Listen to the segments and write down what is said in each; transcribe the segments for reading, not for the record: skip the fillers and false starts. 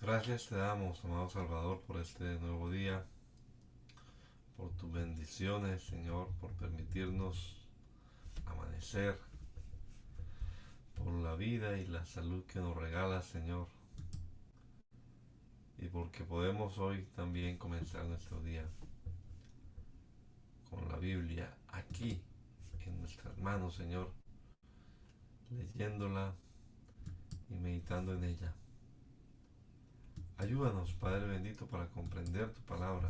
Gracias te damos, amado Salvador, por este nuevo día, por tus bendiciones, Señor, por permitirnos amanecer, por la vida y la salud que nos regalas, Señor, y porque podemos hoy también comenzar nuestro día con la Biblia aquí en nuestras manos, Señor, leyéndola y meditando en ella. Ayúdanos, Padre bendito, para comprender tu palabra.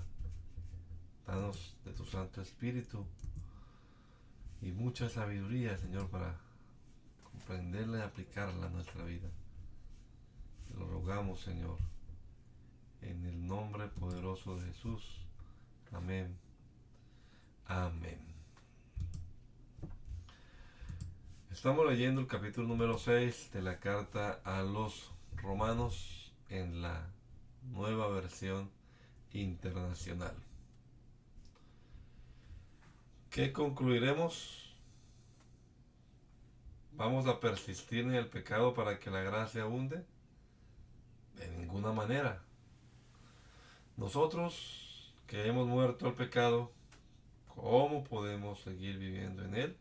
Danos de tu Santo Espíritu y mucha sabiduría, Señor, para comprenderla y aplicarla a nuestra vida. Te lo rogamos, Señor, en el nombre poderoso de Jesús. Amén. Amén. Estamos leyendo el capítulo número 6 de la carta a los Romanos en la nueva versión internacional. ¿Qué concluiremos? ¿Vamos a persistir en el pecado para que la gracia abunde? De ninguna manera. Nosotros que hemos muerto al pecado, ¿cómo podemos seguir viviendo en él?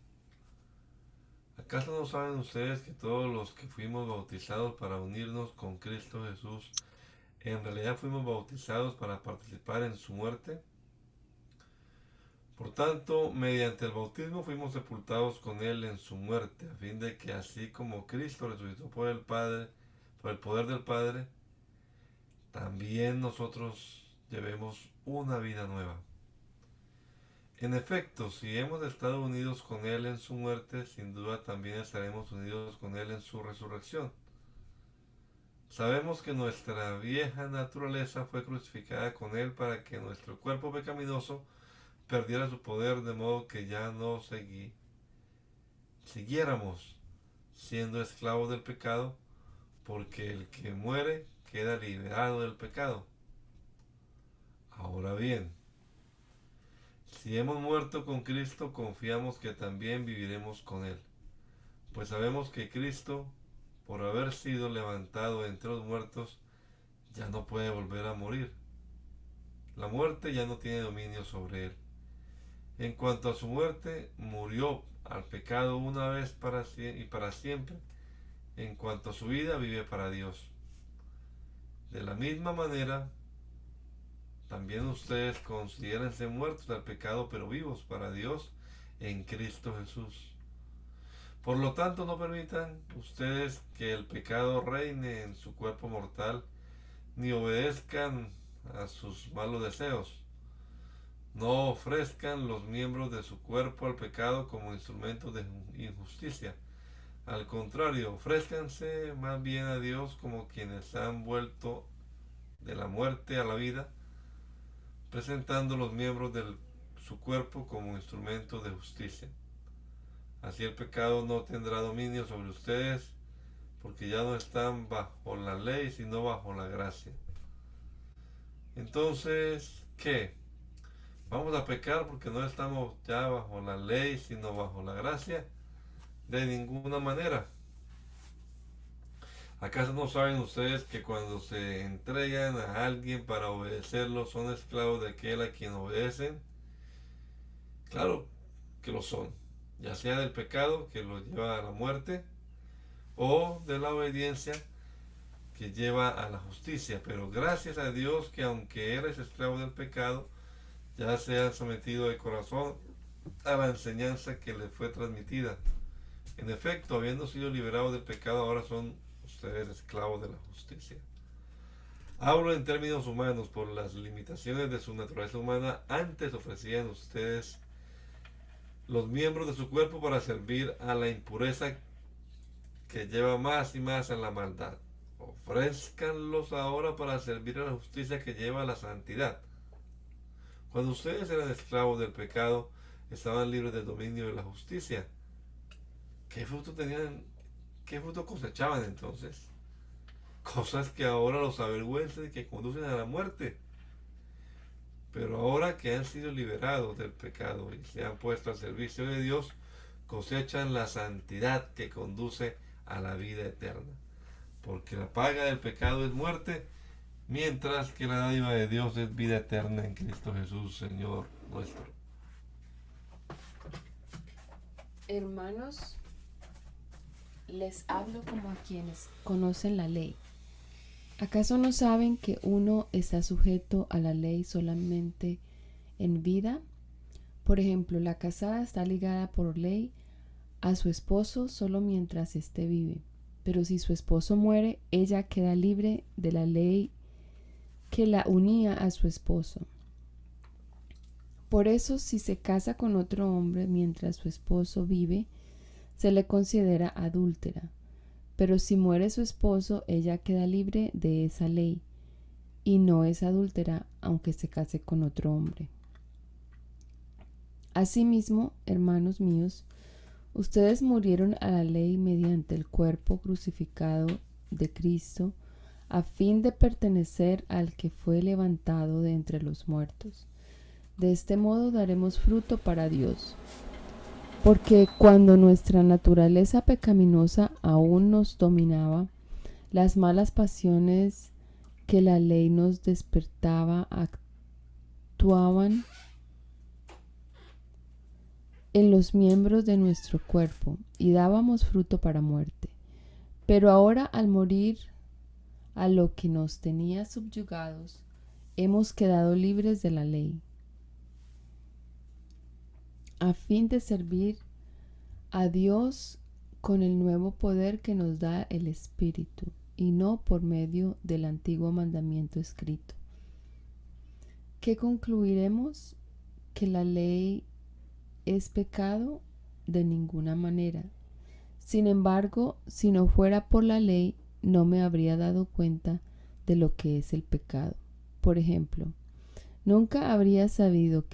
¿Acaso no saben ustedes que todos los que fuimos bautizados para unirnos con Cristo Jesús, en realidad fuimos bautizados para participar en su muerte? Por tanto, mediante el bautismo fuimos sepultados con él en su muerte, a fin de que así como Cristo resucitó por el Padre, por el poder del Padre, también nosotros llevemos una vida nueva. En efecto, si hemos estado unidos con Él en su muerte, sin duda también estaremos unidos con Él en su resurrección. Sabemos que nuestra vieja naturaleza fue crucificada con Él para que nuestro cuerpo pecaminoso perdiera su poder, de modo que ya no siguiéramos siendo esclavos del pecado, porque el que muere queda liberado del pecado. Ahora bien, si hemos muerto con Cristo, confiamos que también viviremos con Él, pues sabemos que Cristo, por haber sido levantado entre los muertos, ya no puede volver a morir. La muerte ya no tiene dominio sobre Él. En cuanto a su muerte, murió al pecado una vez y para siempre. En cuanto a su vida, vive para Dios. De la misma manera, también ustedes considérense muertos al pecado, pero vivos para Dios en Cristo Jesús. Por lo tanto, no permitan ustedes que el pecado reine en su cuerpo mortal, ni obedezcan a sus malos deseos. No ofrezcan los miembros de su cuerpo al pecado como instrumentos de injusticia. Al contrario, ofrézcanse más bien a Dios como quienes han vuelto de la muerte a la vida, presentando los miembros de su cuerpo como instrumentos de justicia. Así el pecado no tendrá dominio sobre ustedes, porque ya no están bajo la ley, sino bajo la gracia. Entonces, ¿qué? ¿Vamos a pecar porque no estamos ya bajo la ley, sino bajo la gracia? De ninguna manera. ¿Acaso no saben ustedes que cuando se entregan a alguien para obedecerlo son esclavos de aquel a quien obedecen? Claro que lo son, ya sea del pecado que los lleva a la muerte o de la obediencia que lleva a la justicia. Pero gracias a Dios que aunque eres esclavo del pecado, ya se han sometido de corazón a la enseñanza que les fue transmitida. En efecto, habiendo sido liberados del pecado, ahora son ustedes esclavos de la justicia. Hablo en términos humanos, por las limitaciones de su naturaleza humana. Antes ofrecían ustedes los miembros de su cuerpo para servir a la impureza que lleva más y más a la maldad. Ofrézcanlos ahora para servir a la justicia que lleva a la santidad. Cuando ustedes eran esclavos del pecado, estaban libres del dominio de la justicia. ¿Qué fruto tenían? ¿Qué fruto cosechaban entonces? Cosas que ahora los avergüenzan y que conducen a la muerte. Pero ahora que han sido liberados del pecado y se han puesto al servicio de Dios, cosechan la santidad que conduce a la vida eterna. Porque la paga del pecado es muerte, mientras que la dádiva de Dios es vida eterna en Cristo Jesús, Señor nuestro. Hermanos, les hablo como a quienes conocen la ley. ¿Acaso no saben que uno está sujeto a la ley solamente en vida? Por ejemplo, la casada está ligada por ley a su esposo solo mientras éste vive. Pero si su esposo muere, ella queda libre de la ley que la unía a su esposo. Por eso, si se casa con otro hombre mientras su esposo vive, se le considera adúltera. Pero si muere su esposo, ella queda libre de esa ley y no es adúltera aunque se case con otro hombre. Asimismo, hermanos míos, ustedes murieron a la ley mediante el cuerpo crucificado de Cristo, a fin de pertenecer al que fue levantado de entre los muertos. De este modo daremos fruto para Dios. Porque cuando nuestra naturaleza pecaminosa aún nos dominaba, las malas pasiones que la ley nos despertaba actuaban en los miembros de nuestro cuerpo y dábamos fruto para muerte. Pero ahora, al morir a lo que nos tenía subyugados, hemos quedado libres de la ley, a fin de servir a Dios con el nuevo poder que nos da el Espíritu, y no por medio del antiguo mandamiento escrito. ¿Qué concluiremos? ¿Que la ley es pecado? De ninguna manera. Sin embargo, si no fuera por la ley, no me habría dado cuenta de lo que es el pecado. Por ejemplo, nunca habría sabido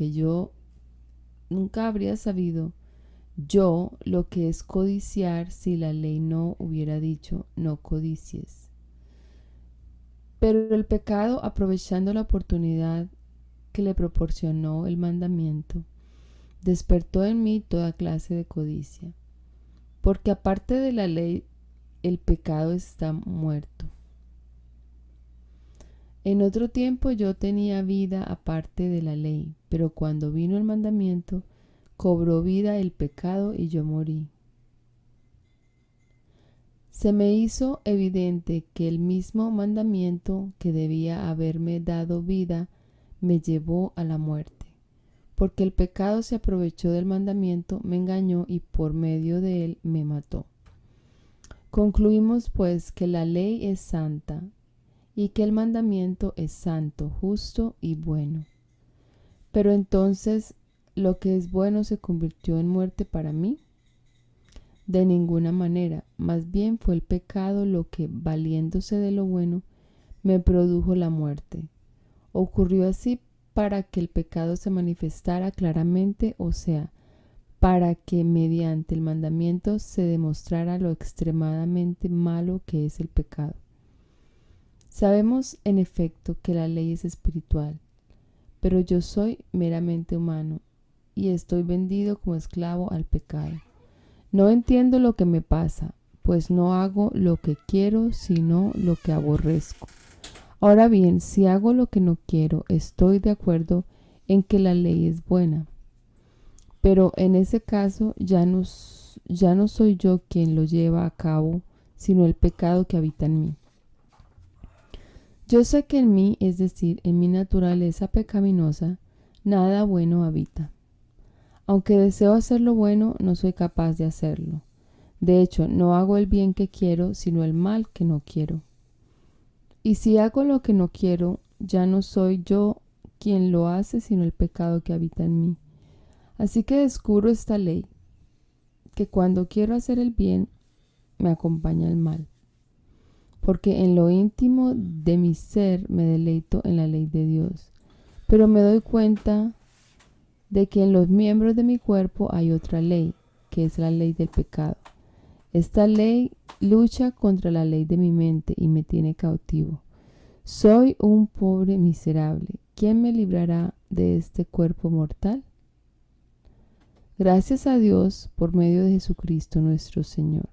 yo lo que es codiciar si la ley no hubiera dicho no codicies. Pero el pecado, aprovechando la oportunidad que le proporcionó el mandamiento, despertó en mí toda clase de codicia, porque aparte de la ley, el pecado está muerto. En otro tiempo yo tenía vida aparte de la ley, pero cuando vino el mandamiento, cobró vida el pecado y yo morí. Se me hizo evidente que el mismo mandamiento que debía haberme dado vida me llevó a la muerte, porque el pecado se aprovechó del mandamiento, me engañó y por medio de él me mató. Concluimos pues que la ley es santa y que el mandamiento es santo, justo y bueno. Pero entonces, ¿lo que es bueno se convirtió en muerte para mí? De ninguna manera, más bien fue el pecado lo que, valiéndose de lo bueno, me produjo la muerte. Ocurrió así para que el pecado se manifestara claramente, o sea, para que mediante el mandamiento se demostrara lo extremadamente malo que es el pecado. Sabemos, en efecto, que la ley es espiritual, pero yo soy meramente humano y estoy vendido como esclavo al pecado. No entiendo lo que me pasa, pues no hago lo que quiero, sino lo que aborrezco. Ahora bien, si hago lo que no quiero, estoy de acuerdo en que la ley es buena. Pero en ese caso ya no soy yo quien lo lleva a cabo, sino el pecado que habita en mí. Yo sé que en mí, es decir, en mi naturaleza pecaminosa, nada bueno habita. Aunque deseo hacer lo bueno, no soy capaz de hacerlo. De hecho, no hago el bien que quiero, sino el mal que no quiero. Y si hago lo que no quiero, ya no soy yo quien lo hace, sino el pecado que habita en mí. Así que descubro esta ley, que cuando quiero hacer el bien, me acompaña el mal. Porque en lo íntimo de mi ser me deleito en la ley de Dios. Pero me doy cuenta de que en los miembros de mi cuerpo hay otra ley, que es la ley del pecado. Esta ley lucha contra la ley de mi mente y me tiene cautivo. Soy un pobre miserable. ¿Quién me librará de este cuerpo mortal? Gracias a Dios por medio de Jesucristo nuestro Señor.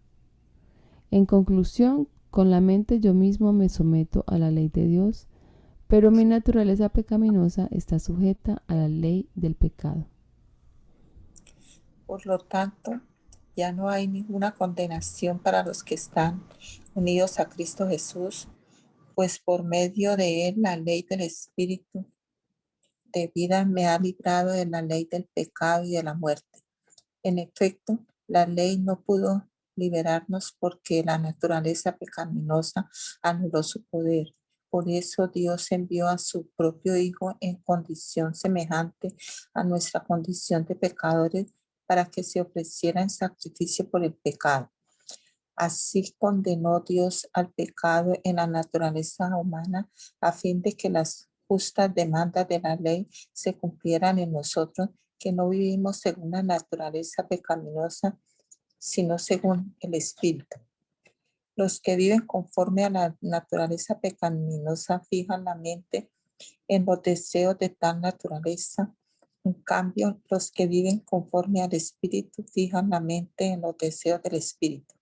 En conclusión, con la mente yo mismo me someto a la ley de Dios Pero mi naturaleza pecaminosa está sujeta a la ley del pecado. Por lo tanto, ya no hay ninguna condenación para los que están unidos a Cristo Jesús, pues por medio de él la ley del Espíritu de vida me ha librado de la ley del pecado y de la muerte. En efecto, la ley no pudo liberarnos porque la naturaleza pecaminosa anuló su poder. Por eso Dios envió a su propio Hijo en condición semejante a nuestra condición de pecadores para que se ofreciera en sacrificio por el pecado. Así condenó Dios al pecado en la naturaleza humana a fin de que las justas demandas de la ley se cumplieran en nosotros, que no vivimos según la naturaleza pecaminosa, sino según el Espíritu. Los que viven conforme a la naturaleza pecaminosa fijan la mente en los deseos de tal naturaleza. En cambio, los que viven conforme al Espíritu fijan la mente en los deseos del Espíritu.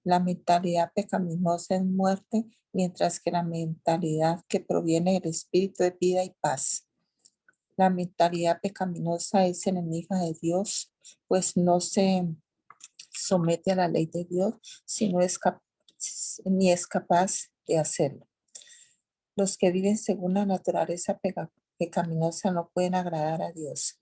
La mentalidad pecaminosa es muerte, mientras que la mentalidad que proviene del Espíritu es vida y paz. La mentalidad pecaminosa es enemiga de Dios, pues no se somete a la ley de Dios, ni es capaz de hacerlo. Los que viven según la naturaleza pecaminosa no pueden agradar a Dios.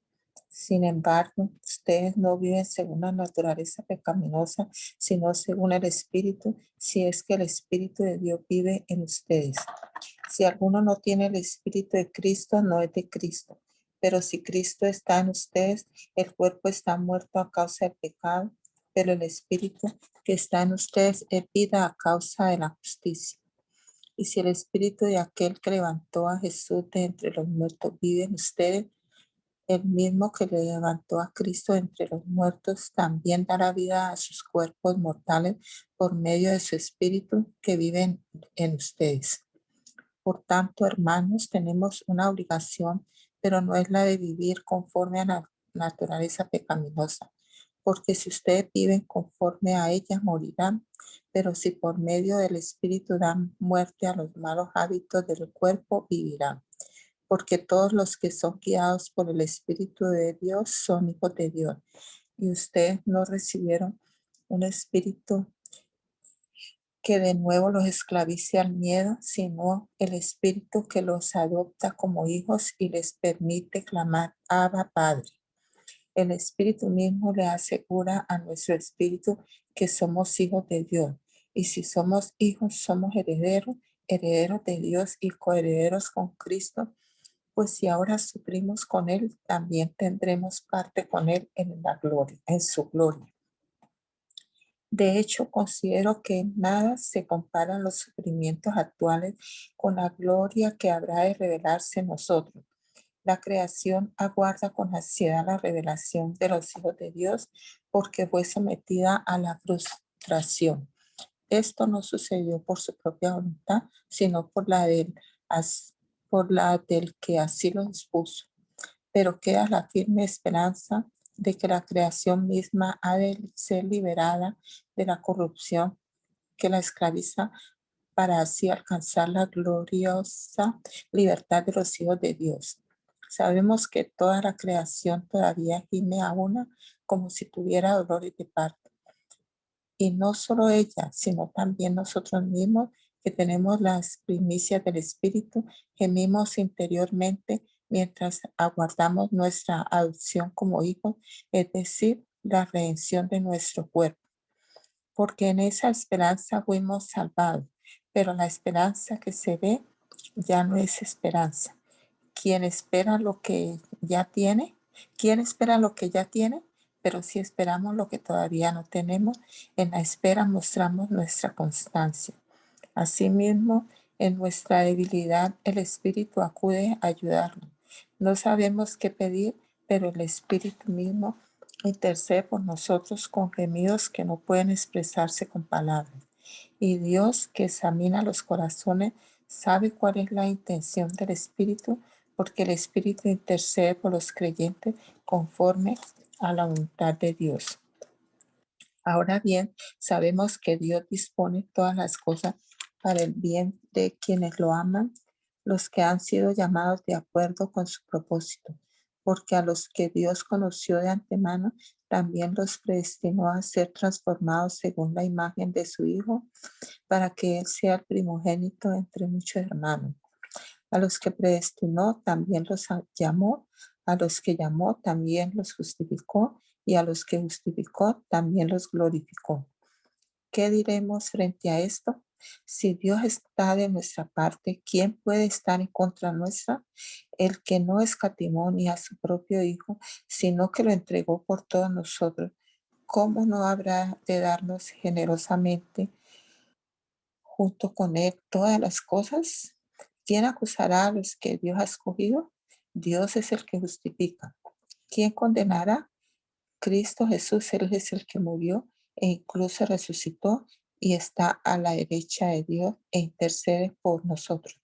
Sin embargo, ustedes no viven según la naturaleza pecaminosa, sino según el Espíritu, si es que el Espíritu de Dios vive en ustedes. Si alguno no tiene el Espíritu de Cristo, no es de Cristo. Pero si Cristo está en ustedes, el cuerpo está muerto a causa del pecado, pero el Espíritu que está en ustedes es vida a causa de la justicia. Y si el Espíritu de aquel que levantó a Jesús de entre los muertos vive en ustedes, el mismo que le levantó a Cristo de entre los muertos también dará vida a sus cuerpos mortales por medio de su Espíritu que vive en ustedes. Por tanto, hermanos, tenemos una obligación, pero no es la de vivir conforme a la naturaleza pecaminosa, porque si ustedes viven conforme a ella, morirán. Pero si por medio del Espíritu dan muerte a los malos hábitos del cuerpo, vivirán. Porque todos los que son guiados por el Espíritu de Dios son hijos de Dios. Y ustedes no recibieron un espíritu que de nuevo los esclavice al miedo, sino el Espíritu que los adopta como hijos y les permite clamar, Abba, Padre. El Espíritu mismo le asegura a nuestro espíritu que somos hijos de Dios. Y si somos hijos, somos herederos, herederos de Dios y coherederos con Cristo. Pues si ahora sufrimos con Él, también tendremos parte con Él en la gloria, en su gloria. De hecho, considero que en nada se comparan los sufrimientos actuales con la gloria que habrá de revelarse en nosotros. La creación aguarda con ansiedad la revelación de los hijos de Dios porque fue sometida a la frustración. Esto no sucedió por su propia voluntad, sino por la del que así lo dispuso. Pero queda la firme esperanza de que la creación misma ha de ser liberada de la corrupción que la esclaviza para así alcanzar la gloriosa libertad de los hijos de Dios. Sabemos que toda la creación todavía gime a una como si tuviera dolores de parto. Y no solo ella, sino también nosotros mismos que tenemos las primicias del Espíritu, gemimos interiormente mientras aguardamos nuestra adopción como hijos, es decir, la redención de nuestro cuerpo. Porque en esa esperanza fuimos salvados, pero la esperanza que se ve ya no es esperanza. ¿Quién espera lo que ya tiene? ¿Quién espera lo que ya tiene? Pero si esperamos lo que todavía no tenemos, en la espera mostramos nuestra constancia. Asimismo, en nuestra debilidad, el Espíritu acude a ayudarnos. No sabemos qué pedir, pero el Espíritu mismo intercede por nosotros con gemidos que no pueden expresarse con palabras. Y Dios, que examina los corazones, sabe cuál es la intención del Espíritu, porque el Espíritu intercede por los creyentes conforme a la voluntad de Dios. Ahora bien, sabemos que Dios dispone todas las cosas para el bien de quienes lo aman, los que han sido llamados de acuerdo con su propósito, porque a los que Dios conoció de antemano, también los predestinó a ser transformados según la imagen de su Hijo, para que Él sea el primogénito entre muchos hermanos. A los que predestinó, también los llamó; a los que llamó, también los justificó; y a los que justificó, también los glorificó. ¿Qué diremos frente a esto? Si Dios está de nuestra parte, ¿quién puede estar en contra nuestra? El que no escatimó ni a su propio Hijo, sino que lo entregó por todos nosotros, ¿cómo no habrá de darnos generosamente junto con Él todas las cosas? ¿Quién acusará a los que Dios ha escogido? Dios es el que justifica. ¿Quién condenará? Cristo Jesús, Él es el que murió e incluso resucitó y está a la derecha de Dios e intercede por nosotros.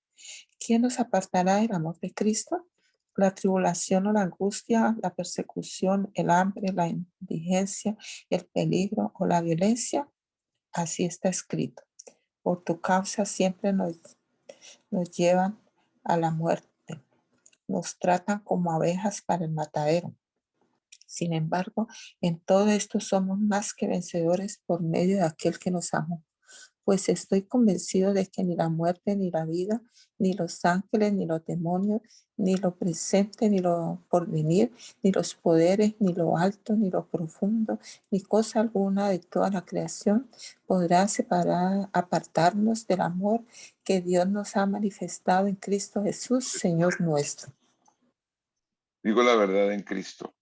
¿Quién nos apartará del amor de Cristo? La tribulación o la angustia, la persecución, el hambre, la indigencia, el peligro o la violencia. Así está escrito. Por tu causa siempre nos llevan a la muerte. Nos tratan como abejas para el matadero. Sin embargo, en todo esto somos más que vencedores por medio de aquel que nos amó. Pues estoy convencido de que ni la muerte, ni la vida, ni los ángeles, ni los demonios, ni lo presente, ni lo porvenir, ni los poderes, ni lo alto, ni lo profundo, ni cosa alguna de toda la creación podrá apartarnos del amor que Dios nos ha manifestado en Cristo Jesús, Señor nuestro. Digo la verdad en Cristo,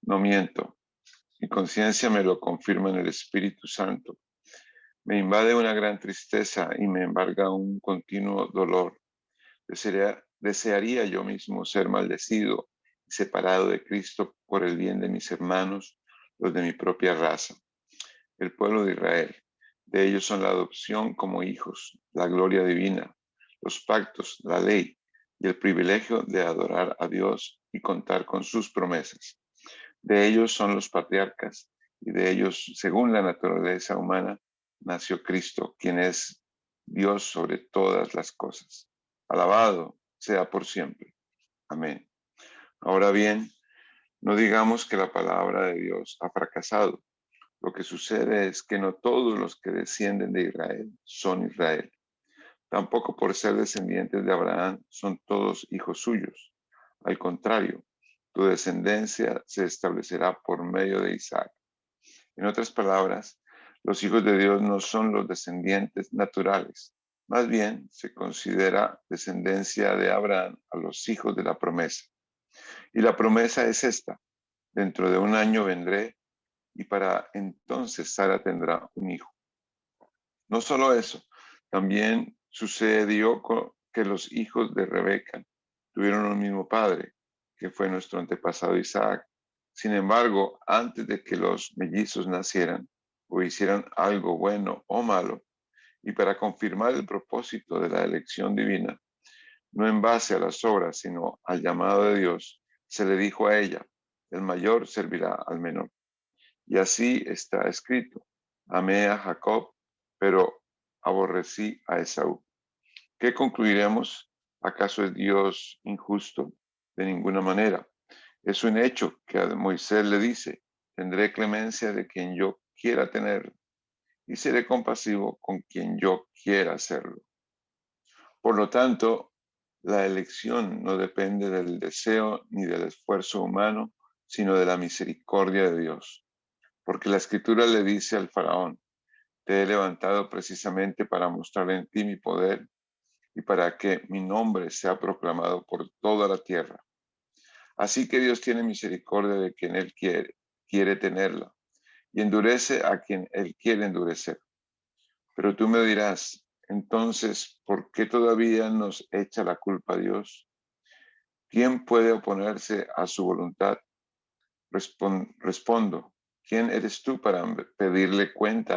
no miento. Mi conciencia me lo confirma en el Espíritu Santo. Me invade una gran tristeza y me embarga un continuo dolor. Desearía yo mismo ser maldecido y separado de Cristo por el bien de mis hermanos, los de mi propia raza, el pueblo de Israel. De ellos son la adopción como hijos, la gloria divina, los pactos, la ley y el privilegio de adorar a Dios y contar con sus promesas. De ellos son los patriarcas, y de ellos, según la naturaleza humana, nació Cristo, quien es Dios sobre todas las cosas. Alabado sea por siempre. Amén. Ahora bien, no digamos que la palabra de Dios ha fracasado. Lo que sucede es que no todos los que descienden de Israel son Israel. Tampoco por ser descendientes de Abraham son todos hijos suyos. Al contrario, tu descendencia se establecerá por medio de Isaac. En otras palabras, los hijos de Dios no son los descendientes naturales. Más bien, se considera descendencia de Abraham a los hijos de la promesa. Y la promesa es esta: dentro de un año vendré y para entonces Sara tendrá un hijo. No solo eso, también sucedió que los hijos de Rebeca tuvieron un mismo padre, que fue nuestro antepasado Isaac. Sin embargo, antes de que los mellizos nacieran o hicieran algo bueno o malo, y para confirmar el propósito de la elección divina, no en base a las obras, sino al llamado de Dios, se le dijo a ella: el mayor servirá al menor. Y así está escrito: amé a Jacob, pero aborrecí a Esaú. ¿Qué concluiremos? ¿Acaso es Dios injusto? De ninguna manera. Es un hecho que a Moisés le dice: tendré clemencia de quien yo quiera tenerlo y seré compasivo con quien yo quiera hacerlo. Por lo tanto, la elección no depende del deseo ni del esfuerzo humano, sino de la misericordia de Dios. Porque la Escritura le dice al faraón: te he levantado precisamente para mostrar en ti mi poder y para que mi nombre sea proclamado por toda la tierra. Así que Dios tiene misericordia de quien Él quiere tenerla, y endurece a quien Él quiere endurecer. Pero tú me dirás: entonces, ¿por qué todavía nos echa la culpa a Dios? ¿Quién puede oponerse a su voluntad? Respondo: ¿quién eres tú para pedirle cuentas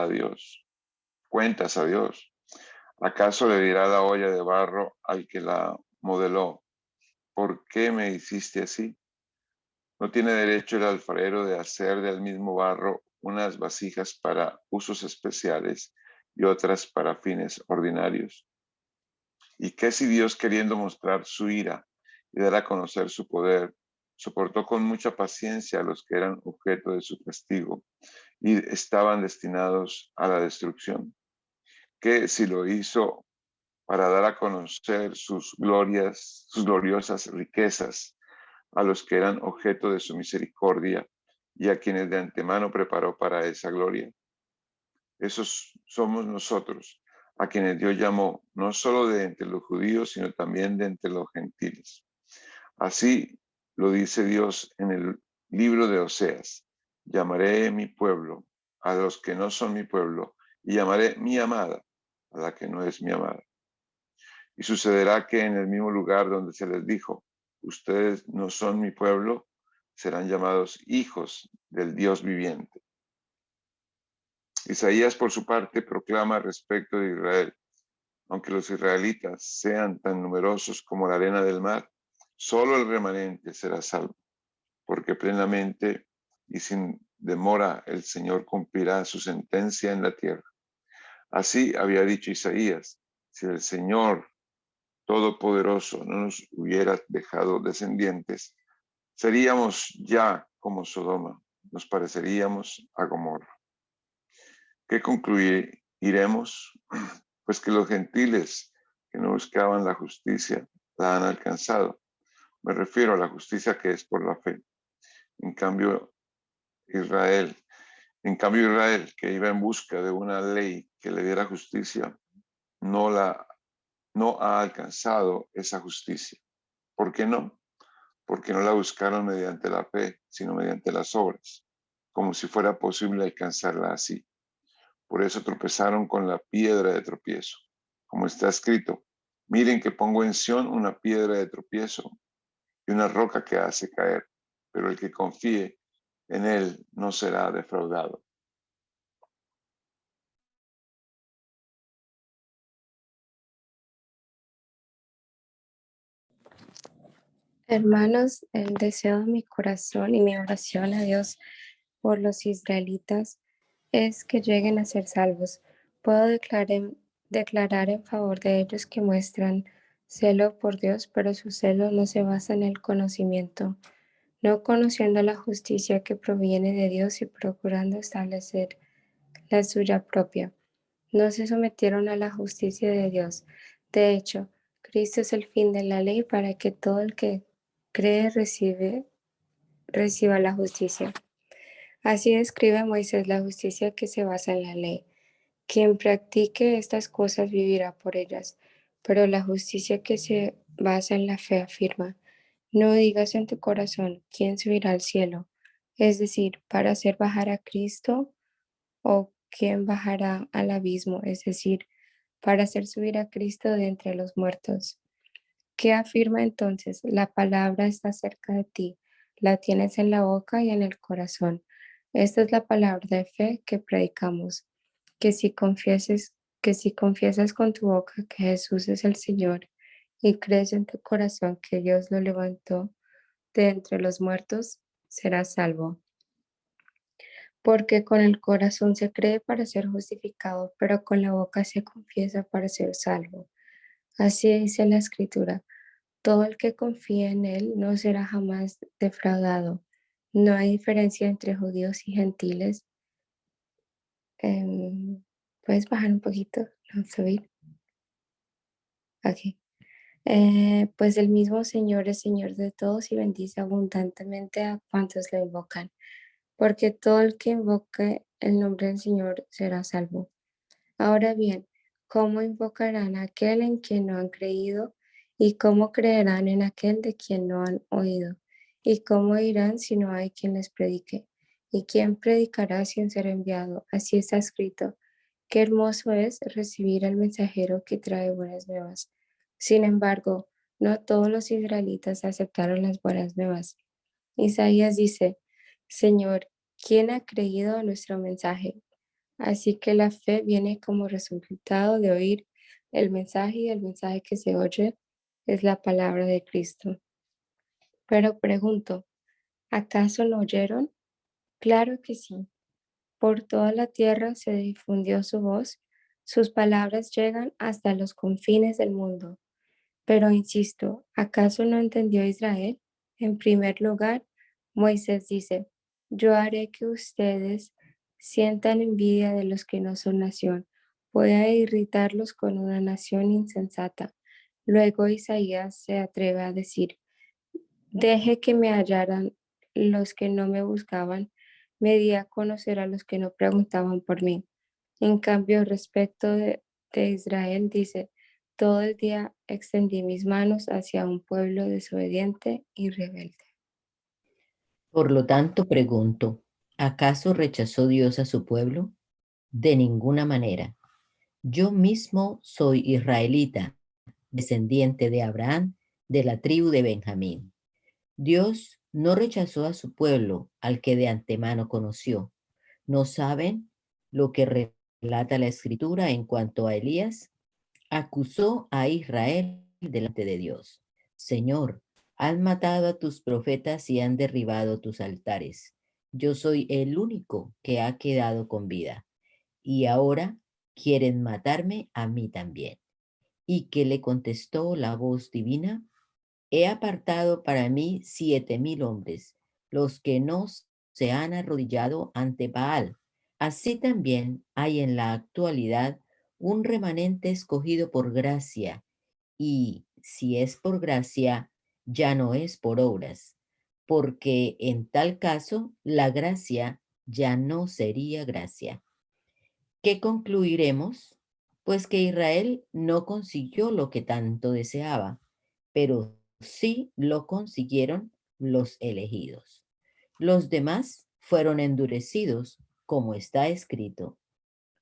a Dios? ¿Acaso le dirá la olla de barro al que la modeló: ¿por qué me hiciste así? ¿No tiene derecho el alfarero de hacer del mismo barro unas vasijas para usos especiales y otras para fines ordinarios? ¿Y qué si Dios, queriendo mostrar su ira y dar a conocer su poder, soportó con mucha paciencia a los que eran objeto de su castigo y estaban destinados a la destrucción? ¿Qué si lo hizo para dar a conocer sus glorias, sus gloriosas riquezas a los que eran objeto de su misericordia y a quienes de antemano preparó para esa gloria? Esos somos nosotros, a quienes Dios llamó, no solo de entre los judíos, sino también de entre los gentiles. Así lo dice Dios en el libro de Oseas: llamaré mi pueblo a los que no son mi pueblo, y llamaré mi amada a la que no es mi amada. Y sucederá que en el mismo lugar donde se les dijo, ustedes no son mi pueblo, serán llamados hijos del Dios viviente. Isaías, por su parte, proclama respecto de Israel: aunque los israelitas sean tan numerosos como la arena del mar, solo el remanente será salvo, porque plenamente y sin demora el Señor cumplirá su sentencia en la tierra. Así había dicho Isaías: si el Señor Todopoderoso no nos hubiera dejado descendientes, seríamos ya como Sodoma, nos pareceríamos a Gomorra. ¿Qué concluiremos? Pues que los gentiles que no buscaban la justicia la han alcanzado. Me refiero a la justicia que es por la fe. En cambio, Israel, que iba en busca de una ley que le diera justicia, no ha alcanzado esa justicia. ¿Por qué no? Porque no la buscaron mediante la fe, sino mediante las obras, como si fuera posible alcanzarla así. Por eso tropezaron con la piedra de tropiezo, como está escrito: miren que pongo en Sión una piedra de tropiezo y una roca que hace caer, pero el que confíe en él no será defraudado. Hermanos, el deseo de mi corazón y mi oración a Dios por los israelitas es que lleguen a ser salvos. Puedo declarar en favor de ellos que muestran celo por Dios, pero su celo no se basa en el conocimiento, no conociendo la justicia que proviene de Dios y procurando establecer la suya propia. No se sometieron a la justicia de Dios. De hecho, Cristo es el fin de la ley para que todo el que cree reciba la justicia. Así describe Moisés la justicia que se basa en la ley. Quien practique estas cosas vivirá por ellas, pero la justicia que se basa en la fe afirma: no digas en tu corazón quién subirá al cielo, es decir, para hacer bajar a Cristo, o quién bajará al abismo, es decir, para hacer subir a Cristo de entre los muertos. ¿Qué afirma entonces? La palabra está cerca de ti, la tienes en la boca y en el corazón. Esta es la palabra de fe que predicamos, que si confiesas con tu boca que Jesús es el Señor y crees en tu corazón que Dios lo levantó de entre los muertos, serás salvo. Porque con el corazón se cree para ser justificado, pero con la boca se confiesa para ser salvo. Así dice la Escritura: todo el que confía en Él no será jamás defraudado. No hay diferencia entre judíos y gentiles. ¿Puedes bajar un poquito? No, subir. Ok. Pues el mismo Señor es Señor de todos y bendice abundantemente a cuantos le invocan, porque todo el que invoque el nombre del Señor será salvo. Ahora bien, ¿cómo invocarán a aquel en quien no han creído? ¿Y cómo creerán en aquel de quien no han oído? ¿Y cómo irán si no hay quien les predique? ¿Y quién predicará sin ser enviado? Así está escrito: qué hermoso es recibir al mensajero que trae buenas nuevas. Sin embargo, no todos los israelitas aceptaron las buenas nuevas. Isaías dice: Señor, ¿quién ha creído a nuestro mensaje? Así que la fe viene como resultado de oír el mensaje, y el mensaje que se oye es la palabra de Cristo. Pero pregunto, ¿acaso no oyeron? Claro que sí. Por toda la tierra se difundió su voz, sus palabras llegan hasta los confines del mundo. Pero insisto, ¿acaso no entendió Israel? En primer lugar, Moisés dice, yo haré que ustedes sientan envidia de los que no son nación. Voy a irritarlos con una nación insensata. Luego Isaías se atreve a decir, deje que me hallaran los que no me buscaban, me di a conocer a los que no preguntaban por mí. En cambio, respecto de Israel, dice, todo el día extendí mis manos hacia un pueblo desobediente y rebelde. Por lo tanto, pregunto, ¿acaso rechazó Dios a su pueblo? De ninguna manera. Yo mismo soy israelita, descendiente de Abraham, de la tribu de Benjamín. Dios no rechazó a su pueblo, al que de antemano conoció. ¿No saben lo que relata la Escritura en cuanto a Elías? Acusó a Israel delante de Dios. Señor, han matado a tus profetas y han derribado tus altares. Yo soy el único que ha quedado con vida. Y ahora quieren matarme a mí también. ¿Y qué le contestó la voz divina? He apartado para mí 7,000 hombres, los que no se han arrodillado ante Baal. Así también hay en la actualidad un remanente escogido por gracia, y si es por gracia, ya no es por obras, porque en tal caso la gracia ya no sería gracia. ¿Qué concluiremos? Pues que Israel no consiguió lo que tanto deseaba, pero sí lo consiguieron los elegidos. Los demás fueron endurecidos, como está escrito.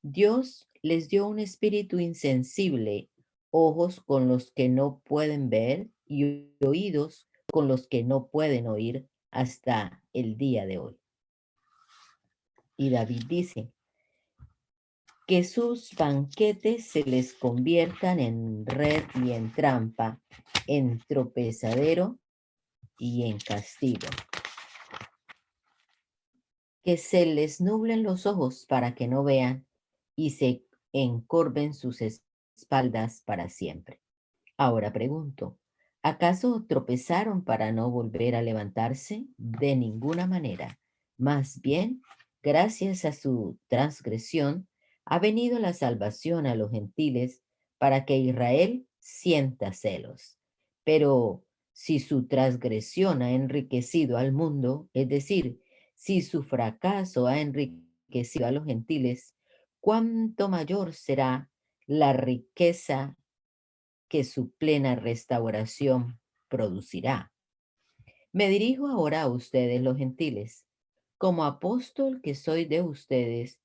Dios les dio un espíritu insensible, ojos con los que no pueden ver y oídos con los que no pueden oír hasta el día de hoy. Y David dice, que sus banquetes se les conviertan en red y en trampa, en tropezadero y en castigo. Que se les nublen los ojos para que no vean y se encorven sus espaldas para siempre. Ahora pregunto, ¿acaso tropezaron para no volver a levantarse? De ninguna manera. Más bien, gracias a su transgresión, ha venido la salvación a los gentiles para que Israel sienta celos. Pero si su transgresión ha enriquecido al mundo, es decir, si su fracaso ha enriquecido a los gentiles, ¿cuánto mayor será la riqueza que su plena restauración producirá? Me dirijo ahora a ustedes, los gentiles. Como apóstol que soy de ustedes,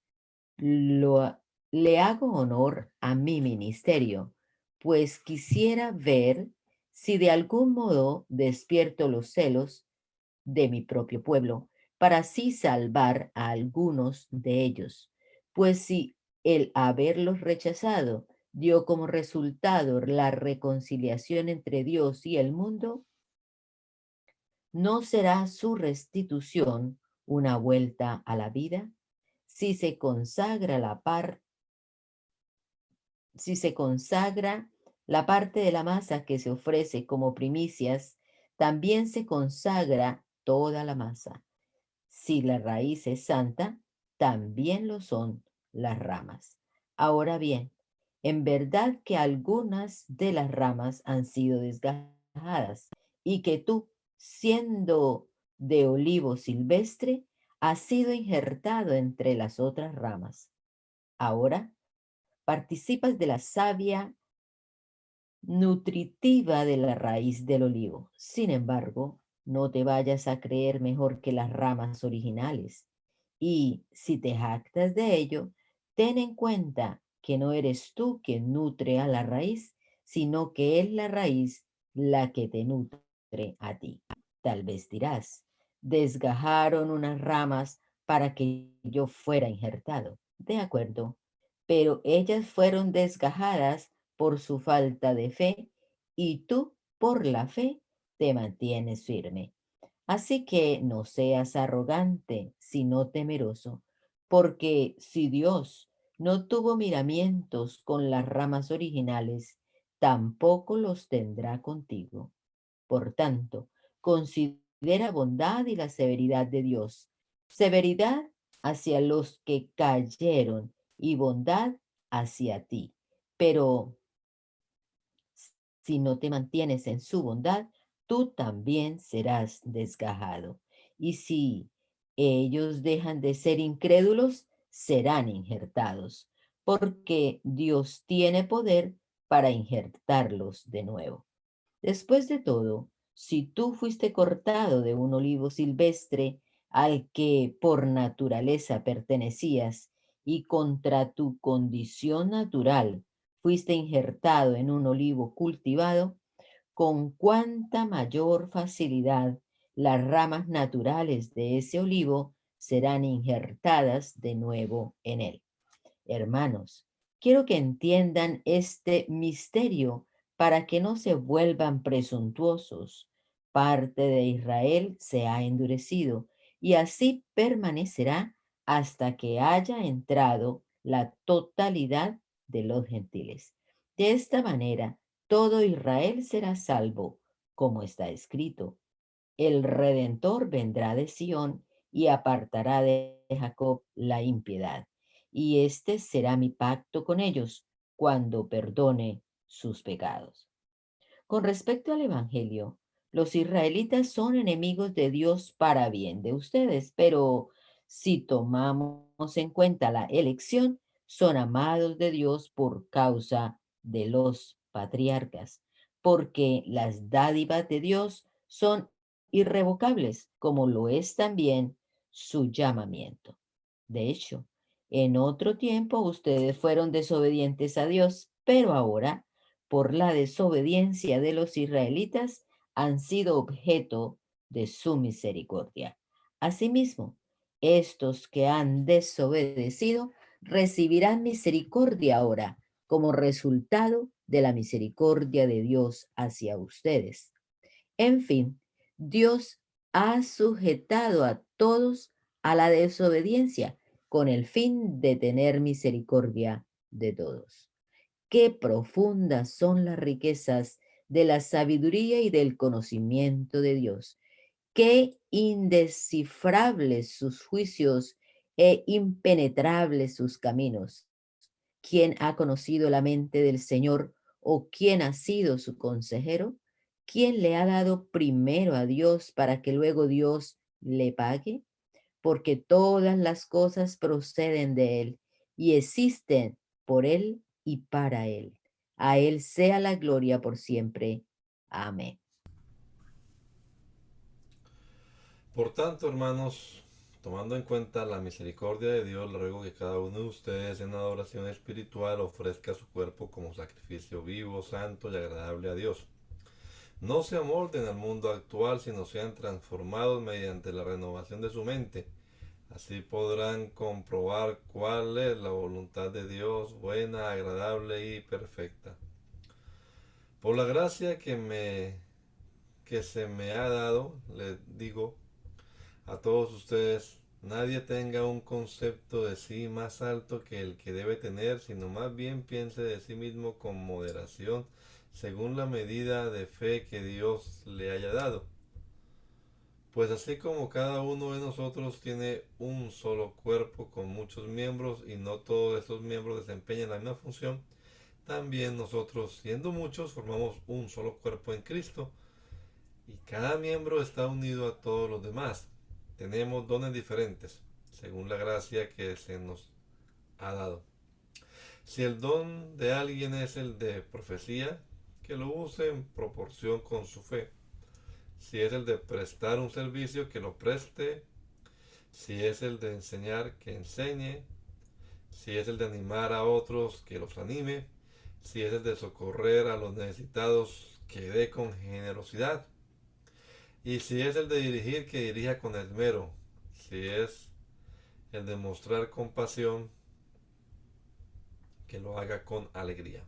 le hago honor a mi ministerio, pues quisiera ver si de algún modo despierto los celos de mi propio pueblo, para así salvar a algunos de ellos. Pues si el haberlos rechazado dio como resultado la reconciliación entre Dios y el mundo, ¿no será su restitución una vuelta a la vida? Si se consagra la parte de la masa que se ofrece como primicias, también se consagra toda la masa. Si la raíz es santa, también lo son las ramas. Ahora bien, en verdad que algunas de las ramas han sido desgajadas y que tú, siendo de olivo silvestre, has sido injertado entre las otras ramas. Ahora participas de la savia nutritiva de la raíz del olivo. Sin embargo, no te vayas a creer mejor que las ramas originales. Y si te jactas de ello, ten en cuenta que no eres tú quien nutre a la raíz, sino que es la raíz la que te nutre a ti. Tal vez dirás, desgajaron unas ramas para que yo fuera injertado. De acuerdo, pero ellas fueron desgajadas por su falta de fe y tú por la fe te mantienes firme. Así que no seas arrogante, sino temeroso, porque si Dios no tuvo miramientos con las ramas originales, tampoco los tendrá contigo. Por tanto, considera bondad y la severidad de Dios. Severidad hacia los que cayeron y bondad hacia ti. Pero si no te mantienes en su bondad, tú también serás desgajado. Y si ellos dejan de ser incrédulos, serán injertados, porque Dios tiene poder para injertarlos de nuevo. Después de todo, si tú fuiste cortado de un olivo silvestre al que por naturaleza pertenecías y contra tu condición natural fuiste injertado en un olivo cultivado, con cuánta mayor facilidad las ramas naturales de ese olivo serán injertadas de nuevo en él. Hermanos, quiero que entiendan este misterio para que no se vuelvan presuntuosos. Parte de Israel se ha endurecido y así permanecerá hasta que haya entrado la totalidad de los gentiles. De esta manera, todo Israel será salvo, como está escrito. El Redentor vendrá de Sión y apartará de Jacob la impiedad. Y este será mi pacto con ellos cuando perdone sus pecados. Con respecto al Evangelio, los israelitas son enemigos de Dios para bien de ustedes, pero si tomamos en cuenta la elección, son amados de Dios por causa de los patriarcas, porque las dádivas de Dios son irrevocables, como lo es también su llamamiento. De hecho, en otro tiempo ustedes fueron desobedientes a Dios, pero ahora por la desobediencia de los israelitas, han sido objeto de su misericordia. Asimismo, estos que han desobedecido recibirán misericordia ahora como resultado de la misericordia de Dios hacia ustedes. En fin, Dios ha sujetado a todos a la desobediencia con el fin de tener misericordia de todos. Qué profundas son las riquezas de la sabiduría y del conocimiento de Dios. Qué indescifrables sus juicios e impenetrables sus caminos. ¿Quién ha conocido la mente del Señor o quién ha sido su consejero? ¿Quién le ha dado primero a Dios para que luego Dios le pague? Porque todas las cosas proceden de Él y existen por Él y para Él. A Él sea la gloria por siempre. Amén. Por tanto, hermanos, tomando en cuenta la misericordia de Dios, le ruego que cada uno de ustedes en adoración espiritual ofrezca su cuerpo como sacrificio vivo, santo y agradable a Dios. No se amolden al mundo actual, sino sean transformados mediante la renovación de su mente. Así podrán comprobar cuál es la voluntad de Dios, buena, agradable y perfecta. Por la gracia que se me ha dado, les digo a todos ustedes, nadie tenga un concepto de sí más alto que el que debe tener, sino más bien piense de sí mismo con moderación, según la medida de fe que Dios le haya dado. Pues así como cada uno de nosotros tiene un solo cuerpo con muchos miembros y no todos estos miembros desempeñan la misma función, también nosotros, siendo muchos, formamos un solo cuerpo en Cristo y cada miembro está unido a todos los demás. Tenemos dones diferentes, según la gracia que se nos ha dado. Si el don de alguien es el de profecía, que lo use en proporción con su fe. Si es el de prestar un servicio, que lo preste. Si es el de enseñar, que enseñe. Si es el de animar a otros, que los anime. Si es el de socorrer a los necesitados, que dé con generosidad. Y si es el de dirigir, que dirija con esmero. Si es el de mostrar compasión, que lo haga con alegría.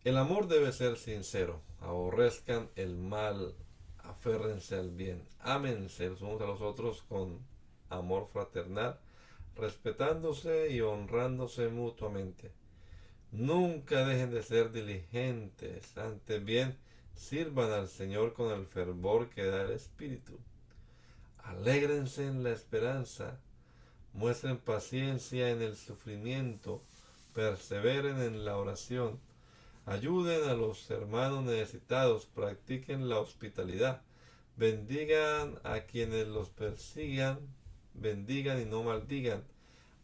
El amor debe ser sincero. Aborrezcan el mal, aférrense al bien. Ámense los unos a los otros con amor fraternal, respetándose y honrándose mutuamente. Nunca dejen de ser diligentes, antes bien, sirvan al Señor con el fervor que da el Espíritu. Alégrense en la esperanza, muestren paciencia en el sufrimiento, perseveren en la oración, ayuden a los hermanos necesitados, practiquen la hospitalidad, bendigan a quienes los persigan, bendigan y no maldigan.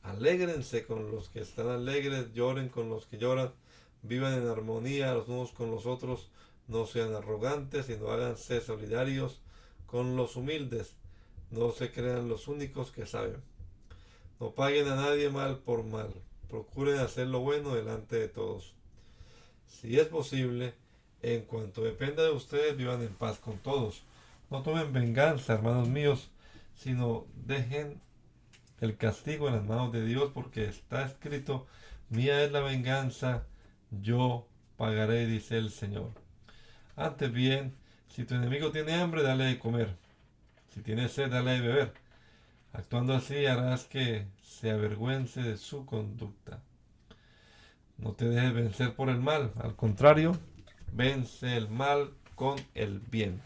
Alégrense con los que están alegres, lloren con los que lloran, vivan en armonía los unos con los otros, no sean arrogantes, sino háganse solidarios con los humildes, no se crean los únicos que saben. No paguen a nadie mal por mal, procuren hacer lo bueno delante de todos. Si es posible, en cuanto dependa de ustedes, vivan en paz con todos. No tomen venganza, hermanos míos, sino dejen el castigo en las manos de Dios, porque está escrito: mía es la venganza, yo pagaré, dice el Señor. Antes bien, si tu enemigo tiene hambre, dale de comer. Si tiene sed, dale de beber. Actuando así harás que se avergüence de su conducta. No te dejes vencer por el mal, al contrario, vence el mal con el bien.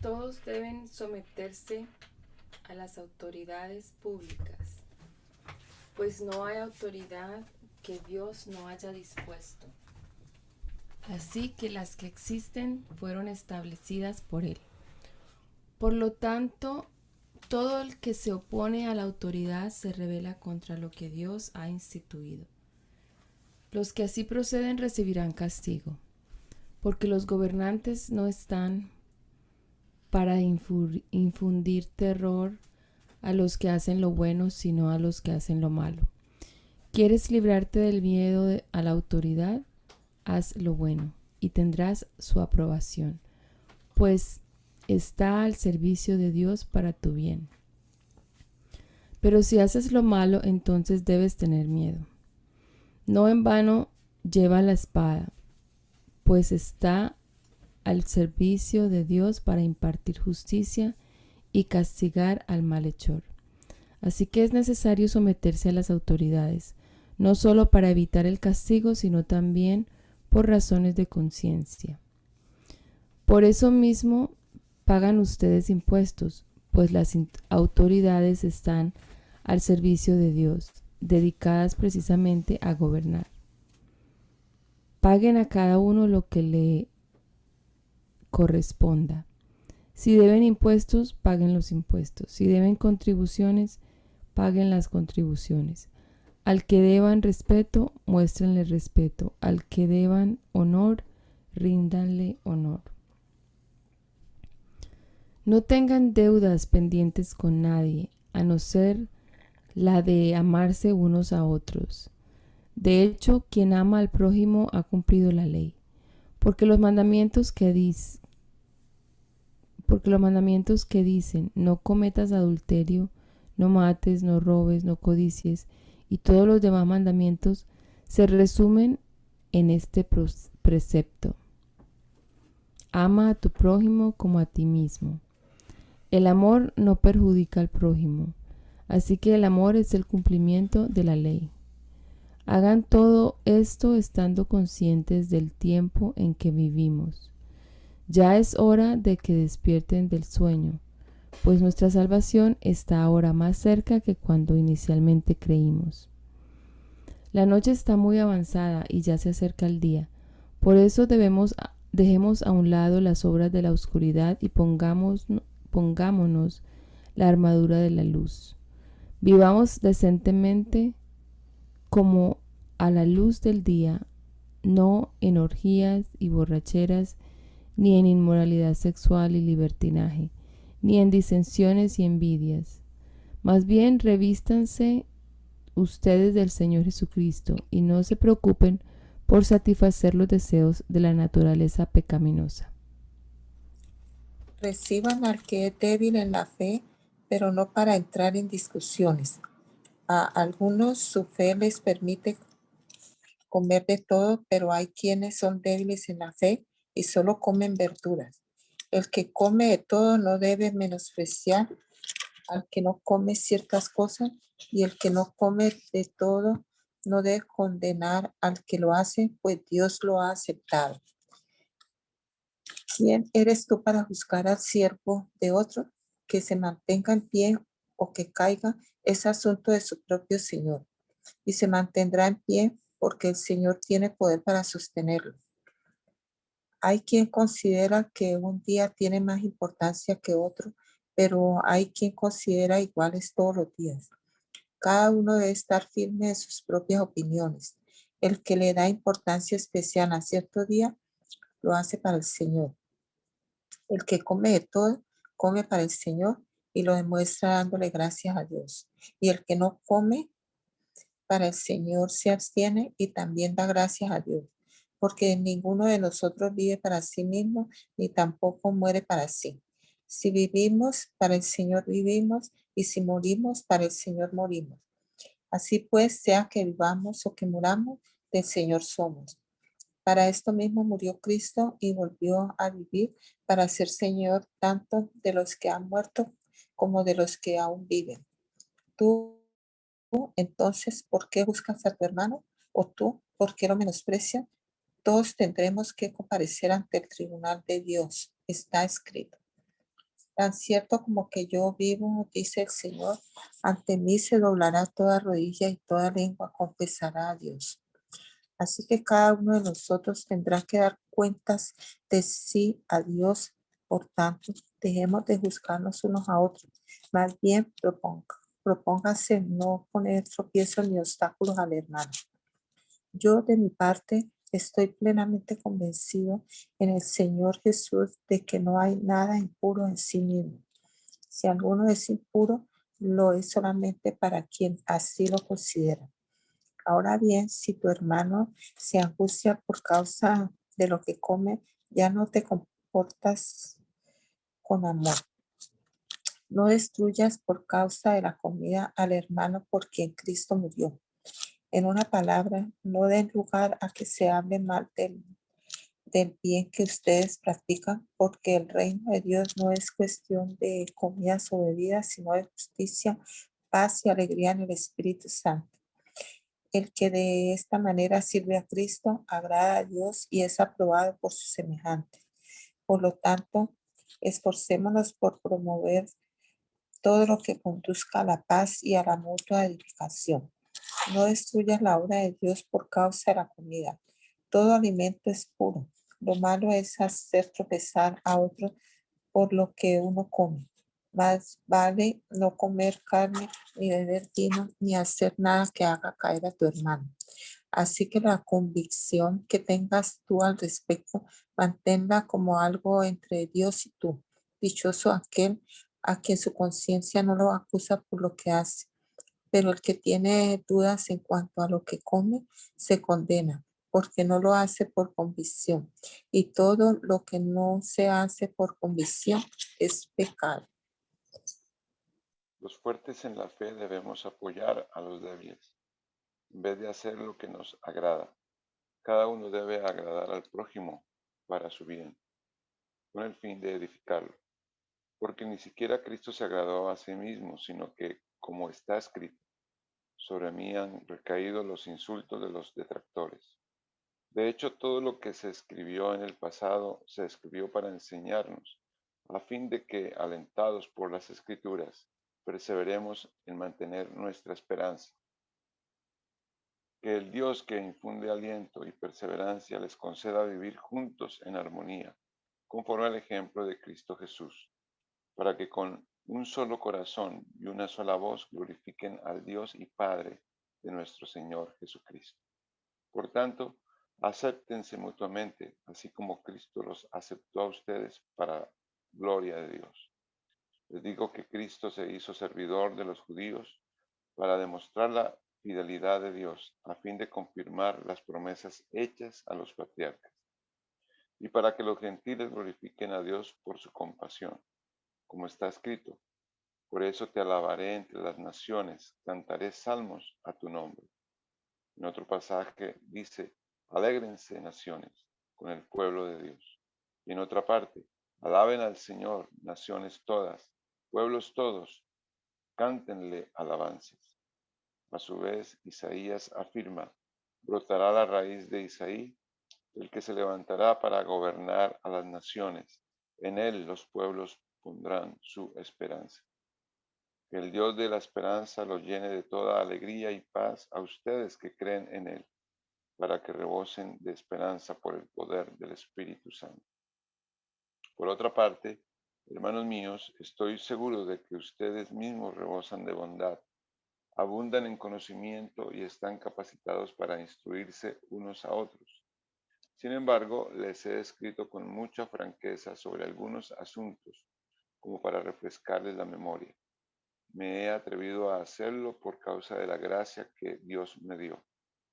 Todos deben someterse a las autoridades públicas, pues no hay autoridad que Dios no haya dispuesto. Así que las que existen fueron establecidas por Él. Por lo tanto, todo el que se opone a la autoridad se rebela contra lo que Dios ha instituido. Los que así proceden recibirán castigo, porque los gobernantes no están para infundir terror a los que hacen lo bueno, sino a los que hacen lo malo. ¿Quieres librarte del miedo a la autoridad? Haz lo bueno y tendrás su aprobación, pues está al servicio de Dios para tu bien. Pero si haces lo malo, entonces debes tener miedo. No en vano lleva la espada, pues está al servicio de Dios para impartir justicia y castigar al malhechor. Así que es necesario someterse a las autoridades, no solo para evitar el castigo, sino también por razones de conciencia. Por eso mismo pagan ustedes impuestos, pues las autoridades están al servicio de Dios, dedicadas precisamente a gobernar. Paguen a cada uno lo que le corresponda. Si deben impuestos, paguen los impuestos. Si deben contribuciones, paguen las contribuciones. Al que deban respeto, muéstrenle respeto. Al que deban honor, ríndanle honor. No tengan deudas pendientes con nadie, a no ser la de amarse unos a otros. De hecho, quien ama al prójimo ha cumplido la ley, porque los mandamientos que dicen: no cometas adulterio, no mates, no robes, no codicies, y todos los demás mandamientos se resumen en este precepto: ama a tu prójimo como a ti mismo. El amor no perjudica al prójimo, así que el amor es el cumplimiento de la ley. Hagan todo esto estando conscientes del tiempo en que vivimos. Ya es hora de que despierten del sueño, pues nuestra salvación está ahora más cerca que cuando inicialmente creímos. La noche está muy avanzada y ya se acerca el día. Por eso dejemos a un lado las obras de la oscuridad y pongámonos la armadura de la luz. Vivamos decentemente como a la luz del día, no en orgías y borracheras, ni en inmoralidad sexual y libertinaje, ni en disensiones y envidias. Más bien revístanse ustedes del Señor Jesucristo y no se preocupen por satisfacer los deseos de la naturaleza pecaminosa. Reciban al que es débil en la fe, pero no para entrar en discusiones. A algunos su fe les permite comer de todo, pero hay quienes son débiles en la fe y solo comen verduras. El que come de todo no debe menospreciar al que no come ciertas cosas, y el que no come de todo no debe condenar al que lo hace, pues Dios lo ha aceptado. ¿Quién eres tú para juzgar al siervo de otro? Que se mantenga en pie o que caiga es asunto de su propio Señor, y se mantendrá en pie porque el Señor tiene poder para sostenerlo. Hay quien considera que un día tiene más importancia que otro, pero hay quien considera iguales todos los días. Cada uno debe estar firme en sus propias opiniones. El que le da importancia especial a cierto día, lo hace para el Señor. El que come de todo, come para el Señor y lo demuestra dándole gracias a Dios. Y el que no come para el Señor se abstiene y también da gracias a Dios, porque ninguno de nosotros vive para sí mismo, ni tampoco muere para sí. Si vivimos, para el Señor vivimos, y si morimos, para el Señor morimos. Así pues, sea que vivamos o que muramos, del Señor somos. Para esto mismo murió Cristo y volvió a vivir para ser Señor tanto de los que han muerto como de los que aún viven. Tú, entonces, ¿por qué buscas a tu hermano? ¿O tú, por qué lo menosprecias? Todos tendremos que comparecer ante el tribunal de Dios. Está escrito. Tan cierto como que yo vivo, dice el Señor, ante mí se doblará toda rodilla y toda lengua confesará a Dios. Así que cada uno de nosotros tendrá que dar cuentas de sí a Dios. Por tanto, dejemos de juzgarnos unos a otros. Más bien, propóngase no poner tropiezos ni obstáculos al hermano. Yo, de mi parte, estoy plenamente convencido en el Señor Jesús de que no hay nada impuro en sí mismo. Si alguno es impuro, lo es solamente para quien así lo considera. Ahora bien, si tu hermano se angustia por causa de lo que come, ya no te comportas con amor. No destruyas por causa de la comida al hermano por quien Cristo murió. En una palabra, no den lugar a que se hable mal del bien que ustedes practican, porque el reino de Dios no es cuestión de comidas o bebidas, sino de justicia, paz y alegría en el Espíritu Santo. El que de esta manera sirve a Cristo agrada a Dios y es aprobado por su semejante. Por lo tanto, esforcémonos por promover todo lo que conduzca a la paz y a la mutua edificación. No destruyas la obra de Dios por causa de la comida. Todo alimento es puro. Lo malo es hacer tropezar a otro por lo que uno come. Más vale no comer carne, ni beber vino, ni hacer nada que haga caer a tu hermano. Así que la convicción que tengas tú al respecto, manténla como algo entre Dios y tú. Dichoso aquel a quien su conciencia no lo acusa por lo que hace, pero el que tiene dudas en cuanto a lo que come, se condena, porque no lo hace por convicción. Y todo lo que no se hace por convicción es pecado. Los fuertes en la fe debemos apoyar a los débiles, en vez de hacer lo que nos agrada. Cada uno debe agradar al prójimo para su bien, con el fin de edificarlo. Porque ni siquiera Cristo se agradó a sí mismo, sino que, como está escrito, sobre mí han recaído los insultos de los detractores. De hecho, todo lo que se escribió en el pasado se escribió para enseñarnos, a fin de que, alentados por las Escrituras, perseveremos en mantener nuestra esperanza. Que el Dios que infunde aliento y perseverancia les conceda vivir juntos en armonía, conforme al ejemplo de Cristo Jesús, para que con un solo corazón y una sola voz glorifiquen al Dios y Padre de nuestro Señor Jesucristo. Por tanto, acéptense mutuamente, así como Cristo los aceptó a ustedes para gloria de Dios. Les digo que Cristo se hizo servidor de los judíos para demostrar la fidelidad de Dios, a fin de confirmar las promesas hechas a los patriarcas, y para que los gentiles glorifiquen a Dios por su compasión, como está escrito. Por eso te alabaré entre las naciones, cantaré salmos a tu nombre. En otro pasaje dice, alégrense naciones con el pueblo de Dios. Y en otra parte, alaben al Señor, naciones todas, pueblos todos, cántenle alabanzas. A su vez, Isaías afirma, brotará la raíz de Isaí, el que se levantará para gobernar a las naciones. En él los pueblos pondrán su esperanza. Que el Dios de la esperanza los llene de toda alegría y paz a ustedes que creen en él, para que rebosen de esperanza por el poder del Espíritu Santo. Por otra parte, hermanos míos, estoy seguro de que ustedes mismos rebosan de bondad, abundan en conocimiento y están capacitados para instruirse unos a otros. Sin embargo, les he escrito con mucha franqueza sobre algunos asuntos, como para refrescarles la memoria. Me he atrevido a hacerlo por causa de la gracia que Dios me dio,